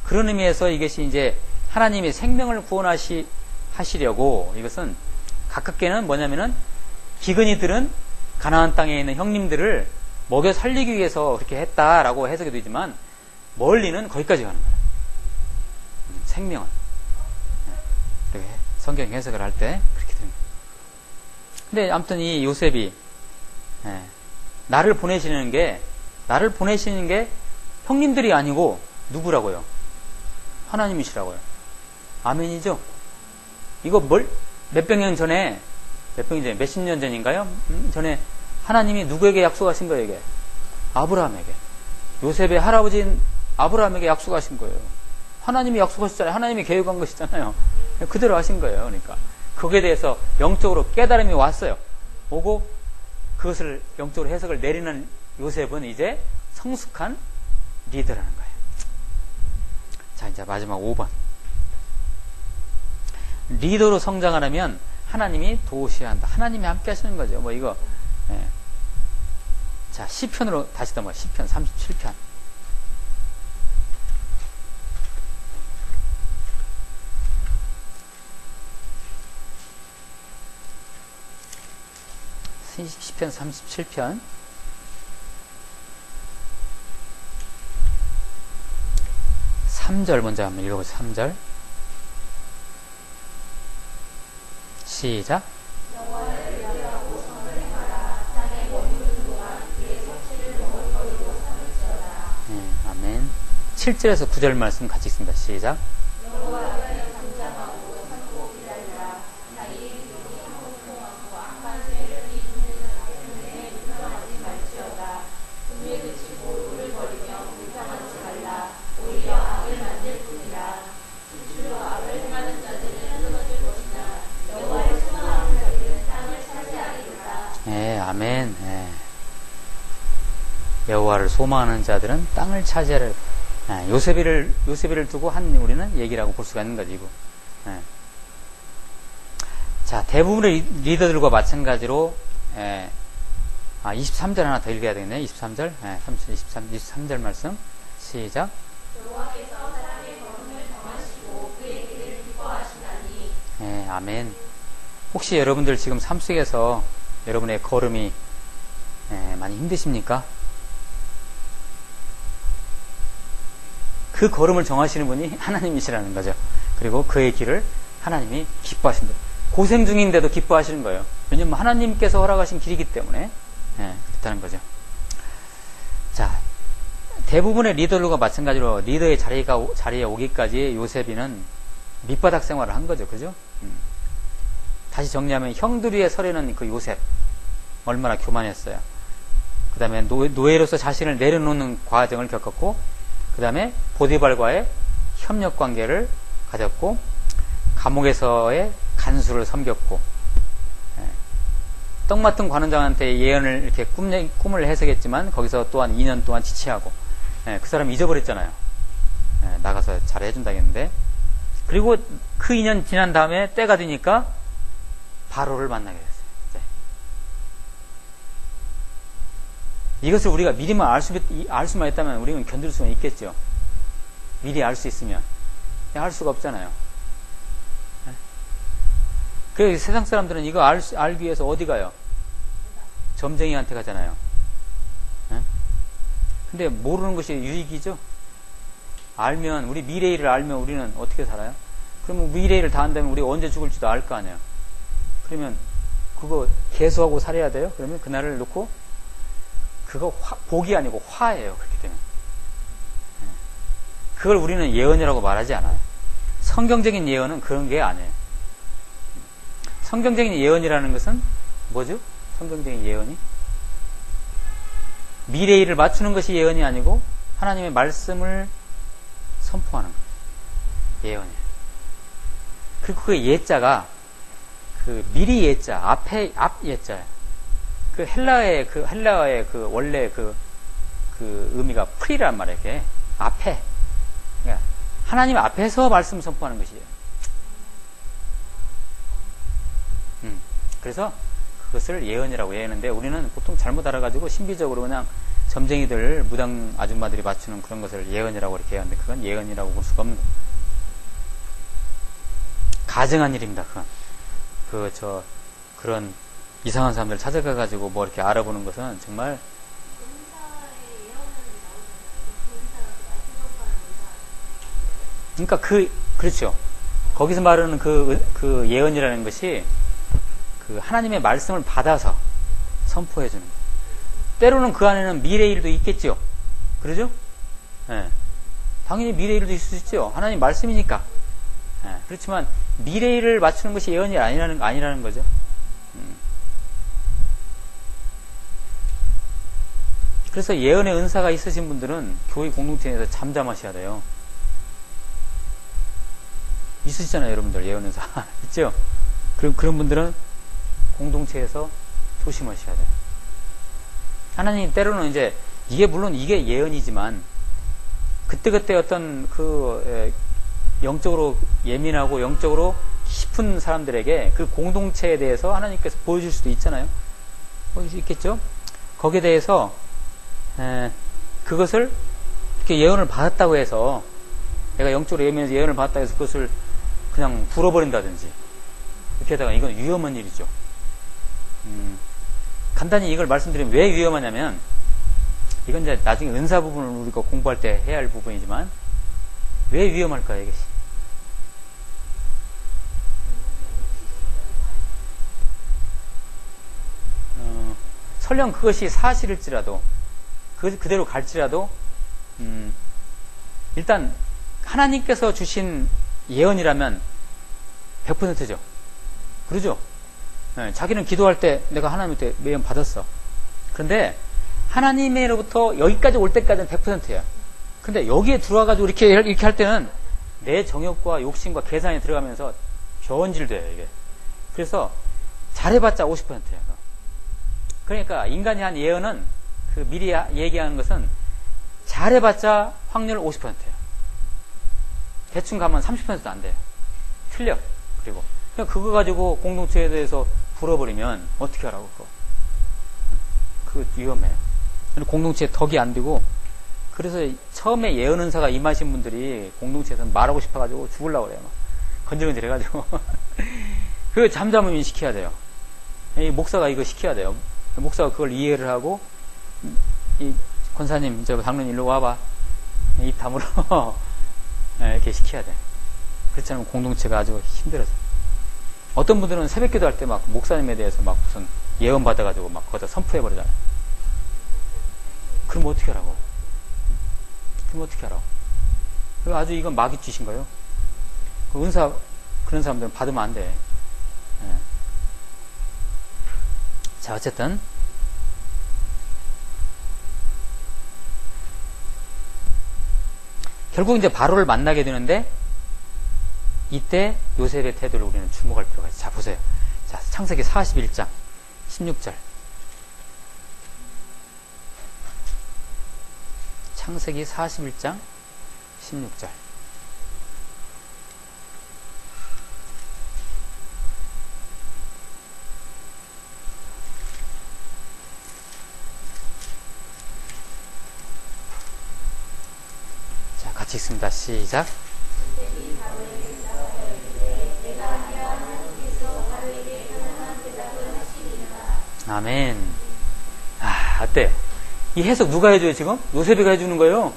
그런 의미에서 이것이 이제 하나님이 생명을 구원하시려고, 이것은 가깝게는 뭐냐면은 기근이들은 가나안 땅에 있는 형님들을 먹여 살리기 위해서 그렇게 했다라고 해석이 되지만 멀리는 거기까지 가는 거예요. 생명은. 이렇게 성경 해석을 할 때 그렇게 되는 거예요. 근데 아무튼 이 요셉이 나를 보내시는 게 형님들이 아니고 누구라고요? 하나님이시라고요. 아멘이죠? 이거 몇십 년 전에, 몇십 년 전인가요? 전에 하나님이 누구에게 약속하신 거예요, 이게? 아브라함에게. 요셉의 할아버지인 아브라함에게 약속하신 거예요. 하나님이 약속하셨잖아요. 하나님이 계획한 것이잖아요. 그대로 하신 거예요. 그러니까. 거기에 대해서 영적으로 깨달음이 왔어요. 오고 그것을 영적으로 해석을 내리는 요셉은 이제 성숙한 리더라는 거예요. 자, 이제 마지막 5번. 리더로 성장하려면 하나님이 도우셔야 한다. 하나님이 함께 하시는 거죠. 이거. 예. 자, 시편으로 다시 넘어가. 시편 37편. 시편 37편. 3절 먼저 한번 읽어보세요. 3절. 시작. 여호와를 경외하고 선을 행하라. 땅에 머무는 동안 7절에서 9절 말씀 같이 읽습니다. 시작. 아멘. 여호와를 소망하는 자들은 땅을 차지하려. 요셉이를 두고 한 우리는 얘기라고 볼 수가 있는 거지, 이거. 자, 대부분의 리더들과 마찬가지로 23절 하나 더 읽어야 되겠네. 23절. 23절 말씀. 시작. 여호와께서 사람의 걸음을 정하시고 그의 길을 기뻐하시나니. 아멘. 혹시 여러분들 지금 삶 속에서 여러분의 걸음이 많이 힘드십니까? 그 걸음을 정하시는 분이 하나님이시라는 거죠. 그리고 그의 길을 하나님이 기뻐하신다. 고생 중인데도 기뻐하시는 거예요. 왜냐하면 하나님께서 허락하신 길이기 때문에 그렇다는 거죠. 자, 대부분의 리더들과 마찬가지로 리더의 자리에 오기까지 요셉이는 밑바닥 생활을 한 거죠. 그죠? 다시 정리하면 형들 위에 서려는 그 요셉 얼마나 교만했어요. 그 다음에 노예로서 자신을 내려놓는 과정을 겪었고, 그 다음에 보디발과의 협력 관계를 가졌고, 감옥에서의 간수를 섬겼고, 떡 맡은 관원장한테 예언을 이렇게 꿈을 해석했지만 거기서 또한 2년 동안 지체하고, 그 사람 잊어버렸잖아요. 나가서 잘해준다겠는데. 그리고 그 2년 지난 다음에 때가 되니까 바로를 만나게 됐어요. 이것을 우리가 미리만 알 수만 있다면 우리는 견딜 수는 있겠죠. 미리 알 수 있으면. 알 수가 없잖아요. 그 세상 사람들은 이거 알기 위해서 어디 가요? 점쟁이한테 가잖아요. 근데 모르는 것이 유익이죠. 알면, 우리 미래일을 알면 우리는 어떻게 살아요? 그러면 미래일을 다 안다면 우리가 언제 죽을지도 알 거 아니에요. 그러면 그거 개수하고 살아야 돼요? 그러면 그날을 놓고 그거 복이 아니고 화예요. 그렇게 되면. 그걸 우리는 예언이라고 말하지 않아요. 성경적인 예언은 그런 게 아니에요. 성경적인 예언이라는 것은 뭐죠? 성경적인 예언이? 미래일을 맞추는 것이 예언이 아니고 하나님의 말씀을 선포하는 거예요. 예언이에요. 그리고 그 예자가 그 미리 예자, 앞 예자예요. 그 헬라어의 그 원래 그 의미가 프리란 말이에요. 이게 앞에. 그러니까 하나님 앞에서 말씀 선포하는 것이에요. 그래서 그것을 예언이라고 얘기하는데 우리는 보통 잘못 알아가지고 신비적으로 그냥 점쟁이들, 무당 아줌마들이 맞추는 그런 것을 예언이라고 이렇게 하는데 그건 예언이라고 볼 수가 없는 거예요. 가증한 일입니다. 그건. 그런 이상한 사람들 찾아가가지고 뭐 이렇게 알아보는 것은 정말. 그러니까 그렇죠. 거기서 말하는 그 예언이라는 것이 그 하나님의 말씀을 받아서 선포해 주는 거예요. 때로는 그 안에는 미래일도 있겠죠. 그러죠? 네. 당연히 미래일도 있을 수 있죠. 하나님 말씀이니까. 네. 그렇지만 미래일을 맞추는 것이 예언이 아니라는 거죠. 그래서 예언의 은사가 있으신 분들은 교회 공동체에서 잠잠하셔야 돼요. 있으시잖아요, 여러분들. 예언 은사. 있죠? 그런 분들은 공동체에서 조심하셔야 돼요. 하나님 때로는 물론 이게 예언이지만 그때그때 어떤 영적으로 예민하고 영적으로 깊은 사람들에게 그 공동체에 대해서 하나님께서 보여줄 수도 있잖아요. 보여줄 수 있겠죠? 거기에 대해서 그것을 이렇게 예언을 받았다고 해서 내가 영적으로 예민해서 예언을 받았다고 해서 그것을 그냥 불어버린다든지 이렇게 하다가 이건 위험한 일이죠. 간단히 이걸 말씀드리면 왜 위험하냐면 이건 이제 나중에 은사 부분을 우리가 공부할 때 해야 할 부분이지만 왜 위험할까요, 이것이? 설령 그것이 사실일지라도 그대로 갈지라도 일단 하나님께서 주신 예언이라면 100%죠. 그러죠? 네, 자기는 기도할 때 내가 하나님한테 예언 받았어. 그런데 하나님으로부터 여기까지 올 때까지는 100%예요. 근데 여기에 들어와가지고 이렇게 할 때는 내 정욕과 욕심과 계산이 들어가면서 변질돼요, 이게. 그래서 잘해봤자 50%예요. 그러니까 인간이 한 예언은 그 미리 얘기하는 것은 잘해봤자 확률 50%예요. 대충 가면 30%도 안 돼요. 틀려. 그리고 그냥 그거 가지고 공동체에 대해서 불어버리면 어떻게 하라고 그거 위험해요. 공동체에 덕이 안 되고 그래서 처음에 예언 은사가 임하신 분들이 공동체에서 말하고 싶어가지고 죽으려고 그래요. 막 건질건질 해가지고 그거 잠잠을 시켜야 돼요. 이 목사가 이거 시켜야 돼요. 목사가 그걸 이해를 하고 이 권사님 저 당론 일로 와봐 입 다물어 이렇게 시켜야 돼. 그렇지 않으면 공동체가 아주 힘들어져. 어떤 분들은 새벽 기도할 때 막 목사님에 대해서 막 무슨 예언 받아가지고 막 거기다 선포해버리잖아요. 그럼 어떻게 하라고? 그럼 어떻게 하라고? 아주 이건 마귀 짓인 거예요. 그 은사 그런 사람들은 받으면 안 돼. 예. 자, 어쨌든 결국 이제 바로를 만나게 되는데 이때 요셉의 태도를 우리는 주목할 필요가 있어요. 자, 보세요. 자, 창세기 41장 16절. 창세기 41장 16절. 자, 같이 읽습니다. 시작. 아멘. 어때요? 이 해석 누가 해줘요, 지금? 요셉이가 해주는 거예요.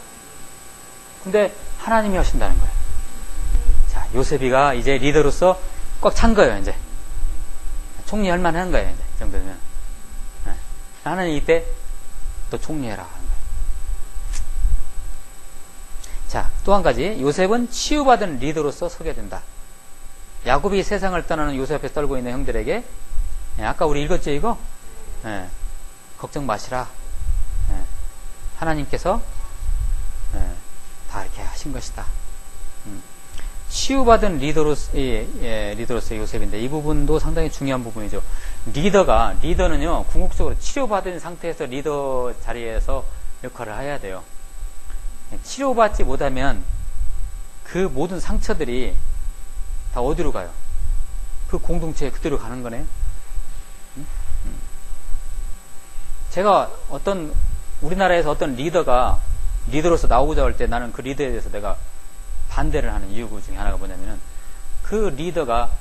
근데 하나님이 하신다는 거예요. 자, 요셉이가 이제 리더로서 꽉 찬 거예요, 이제. 총리할 만한 거예요, 이제. 이 정도면. 네. 하나님 이때 또 총리해라 하는 거예요. 자, 또 한 가지. 요셉은 치유받은 리더로서 서게 된다. 야곱이 세상을 떠나는 요셉 앞에 떨고 있는 형들에게 아까 우리 읽었죠, 이거? 네. 걱정 마시라. 네. 하나님께서 다 이렇게 하신 것이다. 치유받은 리더로서의 요셉인데 이 부분도 상당히 중요한 부분이죠. 리더는요, 궁극적으로 치료받은 상태에서 리더 자리에서 역할을 해야 돼요. 치료받지 못하면 그 모든 상처들이 다 어디로 가요? 그 공동체에 그대로 가는 거네요. 제가 우리나라에서 어떤 리더로서 나오고자 할 때 나는 그 리더에 대해서 내가 반대를 하는 이유 중에 하나가 뭐냐면은 그 리더가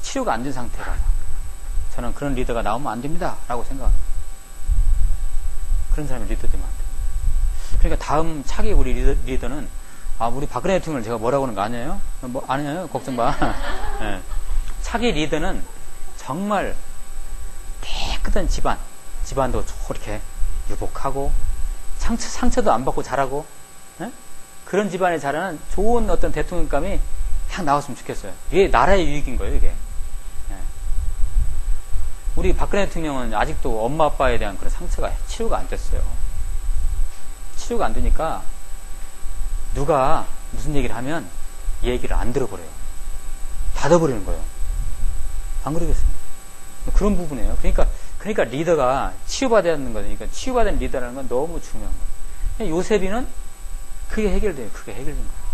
치료가 안 된 상태라서 저는 그런 리더가 나오면 안 됩니다 라고 생각합니다. 그런 사람이 리더 되면 안 돼요. 그러니까 다음 차기 우리 리더는 우리 박근혜 대통령을 제가 뭐라고 하는 거 아니에요? 아니에요? 걱정 마. 네. 차기 리더는 정말 깨끗한 집안도 저렇게 유복하고 상처도 안 받고 잘하고 그런 집안에 자라는 좋은 어떤 대통령감이 딱 나왔으면 좋겠어요. 이게 나라의 유익인 거예요, 이게. 우리 박근혜 대통령은 아직도 엄마 아빠에 대한 그런 상처가 치료가 안 됐어요. 치료가 안 되니까 누가 무슨 얘기를 하면 이 얘기를 안 들어버려요. 닫아버리는 거예요. 안 그러겠습니까? 그런 부분이에요. 그러니까 리더가 치유받아야 하는 거니까 치유받은 리더라는 건 너무 중요한 거예요. 요셉이는 그게 해결돼요. 그게 해결된 거예요.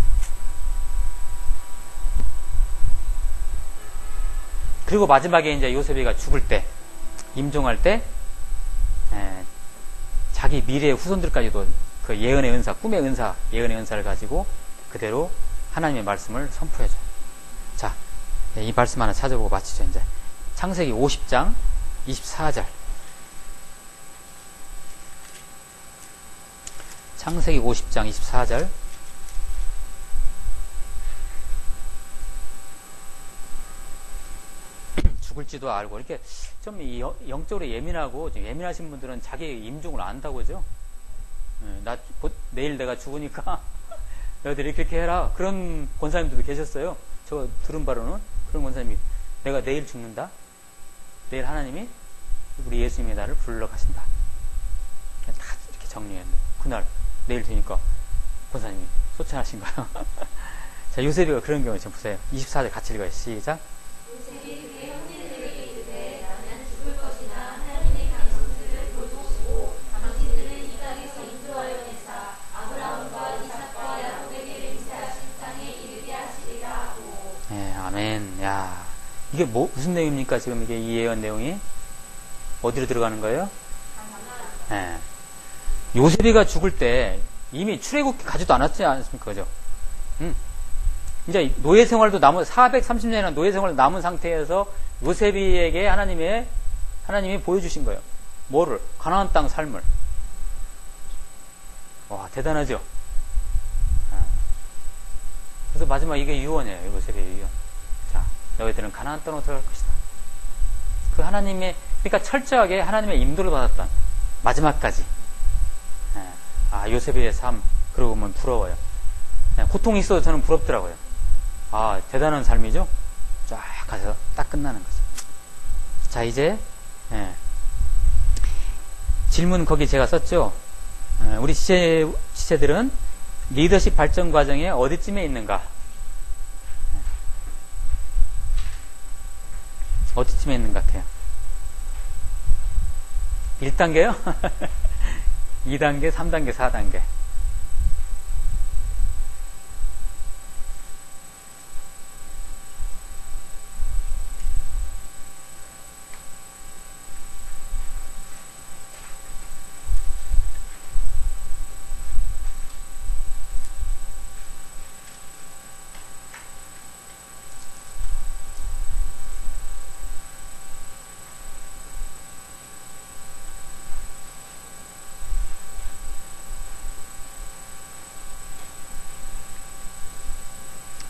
그리고 마지막에 이제 요셉이가 죽을 때, 임종할 때, 자기 미래의 후손들까지도 그 예언의 은사, 꿈의 은사, 예언의 은사를 가지고 그대로 하나님의 말씀을 선포해줘요. 자, 이 말씀 하나 찾아보고 마치죠, 이제. 창세기 50장 24절. 창세기 50장 24절. 죽을지도 알고, 이렇게 좀 영적으로 예민하고, 예민하신 분들은 자기 임종을 안다고 그죠? 내일 내가 죽으니까, 너희들이 이렇게 해라. 그런 권사님들도 계셨어요. 저 들은 바로는 그런 권사님이 내가 내일 죽는다. 내일 하나님이 우리 예수님의 날을 불러 가신다. 다 이렇게 정리했는데 그날 내일 되니까 권사님이 소천하신 거예요. 자, 요셉이가 그런 경우 좀 보세요. 24절 같이 읽어요. 시작. 요셉이 그의 형제들에게 이르되 나는 죽을 것이나 하나님의 당신들을 돌보시고 당신들은 이 땅에서 인도하여 내사 아브라함과 이삭과 야곱에게 맹세하신 땅에 이르게 하시리라 하고. 네, 아멘. 야, 이게 무슨 내용입니까? 지금 이게 이 예언 내용이 어디로 들어가는 거예요? 네. 요셉이가 죽을 때 이미 출애굽기 가지도 않았지 않습니까? 그죠? 이제 노예 생활도 430년이나 노예 생활도 남은 상태에서 요셉이에게 하나님이 보여주신 거예요. 뭐를? 가나안 땅 삶을. 와, 대단하죠? 그래서 마지막 이게 유언이에요. 요셉의 유언. 자, 너희들은 가나안 땅으로 들어갈 것이다. 그 그러니까 철저하게 하나님의 인도를 받았던 마지막까지. 아, 요셉의 삶, 그러고 보면 부러워요. 고통이 있어도 저는 부럽더라고요. 아, 대단한 삶이죠? 쫙 가서 딱 끝나는 거죠. 자, 이제, 질문 거기 제가 썼죠? 우리 지체들은 리더십 발전 과정에 어디쯤에 있는가? 어디쯤에 있는 것 같아요? 1단계요? 2단계, 3단계, 4단계.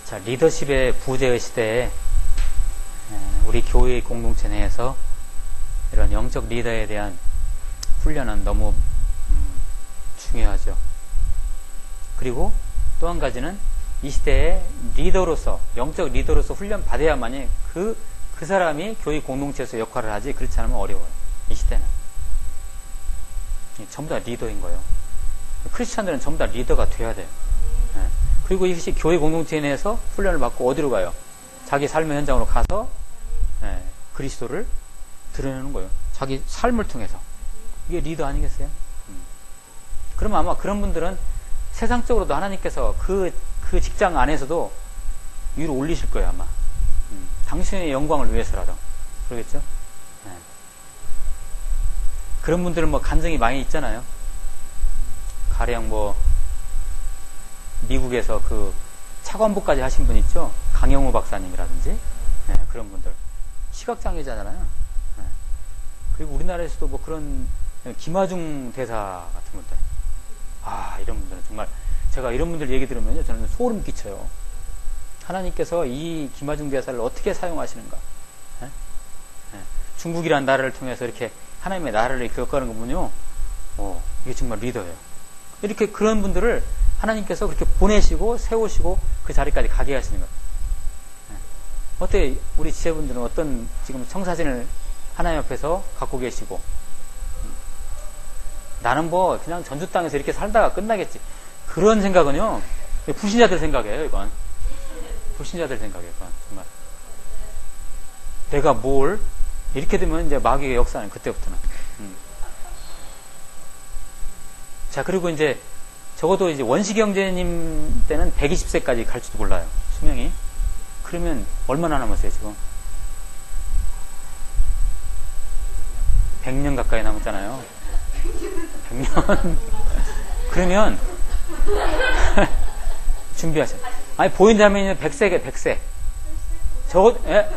자, 리더십의 부재의 시대에 우리 교회의 공동체 내에서 이런 영적 리더에 대한 훈련은 너무 중요하죠. 그리고 또 한 가지는 이 시대에 리더로서, 영적 리더로서 훈련 받아야만이 그 사람이 교회 공동체에서 역할을 하지, 그렇지 않으면 어려워요. 이 시대는. 전부 다 리더인 거예요. 크리스찬들은 전부 다 리더가 돼야 돼요. 그리고 이것이 교회 공동체 내에서 훈련을 받고 어디로 가요? 자기 삶의 현장으로 가서 그리스도를 드러내는 거예요. 자기 삶을 통해서. 이게 리더 아니겠어요? 그러면 아마 그런 분들은 세상적으로도 하나님께서 그 직장 안에서도 위로 올리실 거예요, 아마. 당신의 영광을 위해서라도. 그러겠죠? 그런 분들은 뭐 간증이 많이 있잖아요. 가령 미국에서 그 차관보까지 하신 분 있죠? 강영우 박사님이라든지. 그런 분들. 시각장애자잖아요. 그리고 우리나라에서도 뭐 그런 김하중 대사 같은 분들. 아, 이런 분들은 정말 제가 이런 분들 얘기 들으면요, 저는 소름 끼쳐요. 하나님께서 이 김하중 대사를 어떻게 사용하시는가. 중국이라는 나라를 통해서 이렇게 하나님의 나라를 겪어가는 거 보면요, 이게 정말 리더예요. 이렇게 그런 분들을 하나님께서 그렇게 보내시고 세우시고 그 자리까지 가게 하시는 거예요. 어때 우리 지체분들은 어떤 지금 청사진을 하나님 앞에서 갖고 계시고, 나는 뭐 그냥 전주 땅에서 이렇게 살다가 끝나겠지, 그런 생각은요, 불신자들 생각이에요. 이건 불신자들 생각이에요. 이건 정말 내가 뭘 이렇게 되면 이제 마귀의 역사는 그때부터는. 자, 그리고 이제 적어도 이제 원시 경제님 때는 120세까지 갈지도 몰라요, 수명이. 그러면 얼마나 남았어요, 지금? 100년 가까이 남았잖아요. 100년. 그러면, 준비하세요. 아니, 보인다면 100세게, 100세.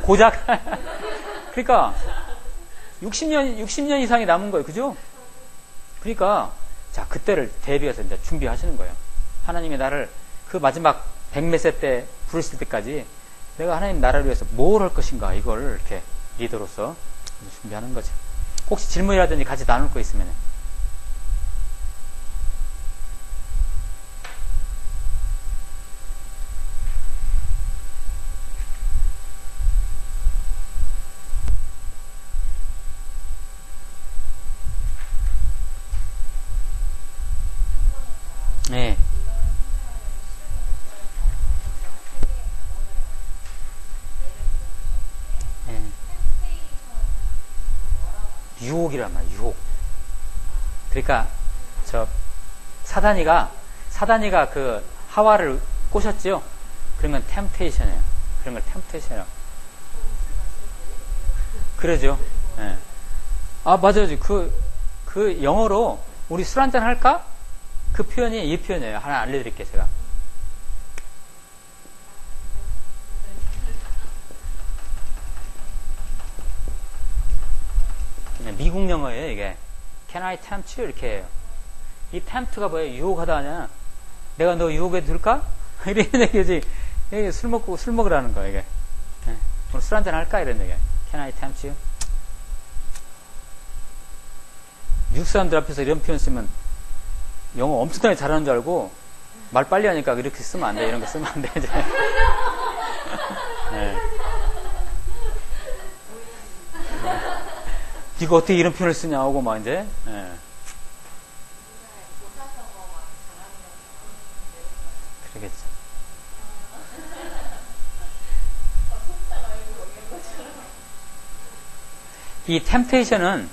고작. 그러니까, 60년 이상이 남은 거예요. 그죠? 그러니까, 자, 그때를 대비해서 이제 준비하시는 거예요. 하나님의 나를 그 마지막 100몇 세 때 부르실 때까지 내가 하나님 나라를 위해서 뭘 할 것인가, 이걸 이렇게 리더로서 준비하는 거죠. 혹시 질문이라든지 같이 나눌 거 있으면. 유혹이란 말이야, 유혹. 그러니까, 사단이가 그 하와를 꼬셨죠? 그런 건 템테이션이에요. 그런 걸 템테이션이에요. 그러죠. 예. 아, 맞아요. 그 영어로 우리 술 한잔 할까? 그 표현이 이 표현이에요. 하나 알려드릴게요, 제가. 미국 영어예요, 이게. Can I tempt you? 이렇게 해요. 이 tempt가 뭐예요? 유혹하다 하냐? 내가 너 유혹해 줄까? 이런 얘기지. 이게 술 먹으라는 거야, 이게. 네. 오늘 술 한잔 할까? 이런 얘기야. Can I tempt you? 미국 사람들 앞에서 이런 표현 쓰면 영어 엄청나게 잘하는 줄 알고 말 빨리 하니까 이렇게 쓰면 안 돼. 이런 거 쓰면 안 돼. 이제. 네. 네가 어떻게 이런 표현을 쓰냐 하고 막 이제. 네. 그러겠죠. 이 템테이션은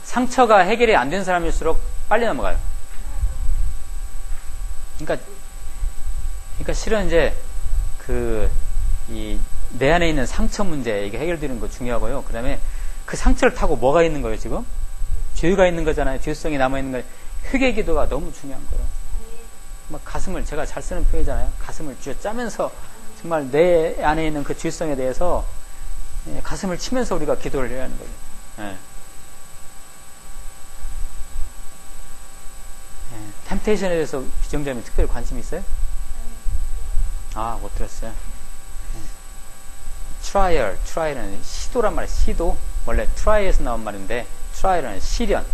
상처가 해결이 안 된 사람일수록 빨리 넘어가요. 그러니까 실은 이제 내 안에 있는 상처 문제 이게 해결되는 거 중요하고요. 그 다음에 그 상처를 타고 뭐가 있는 거예요, 지금? 죄가 있는 거잖아요. 죄성이 남아있는 거예요. 회개 기도가 너무 중요한 거예요. 막 가슴을, 제가 잘 쓰는 표현이잖아요. 가슴을 쥐어짜면서 정말 내 안에 있는 그 죄성에 대해서 가슴을 치면서 우리가 기도를 해야 하는 거예요. 예. 템테이션에 대해서 기정자님 특별히 관심 있어요? 아, 못 들었어요. 트라이얼은 시도란 말이에요. 시도. 원래 트라이에서 나온 말인데 트라이얼은 시련.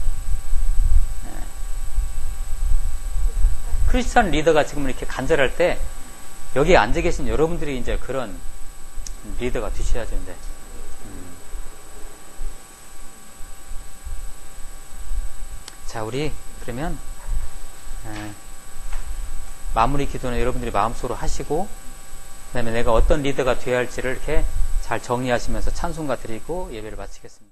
크리스찬 리더가 지금 이렇게 간절할 때 여기 앉아 계신 여러분들이 이제 그런 리더가 되셔야죠. 이제. 자, 우리 그러면 마무리 기도는 여러분들이 마음속으로 하시고, 그 다음에 내가 어떤 리더가 되어야 할지를 이렇게 잘 정리하시면서 찬송가 드리고 예배를 마치겠습니다.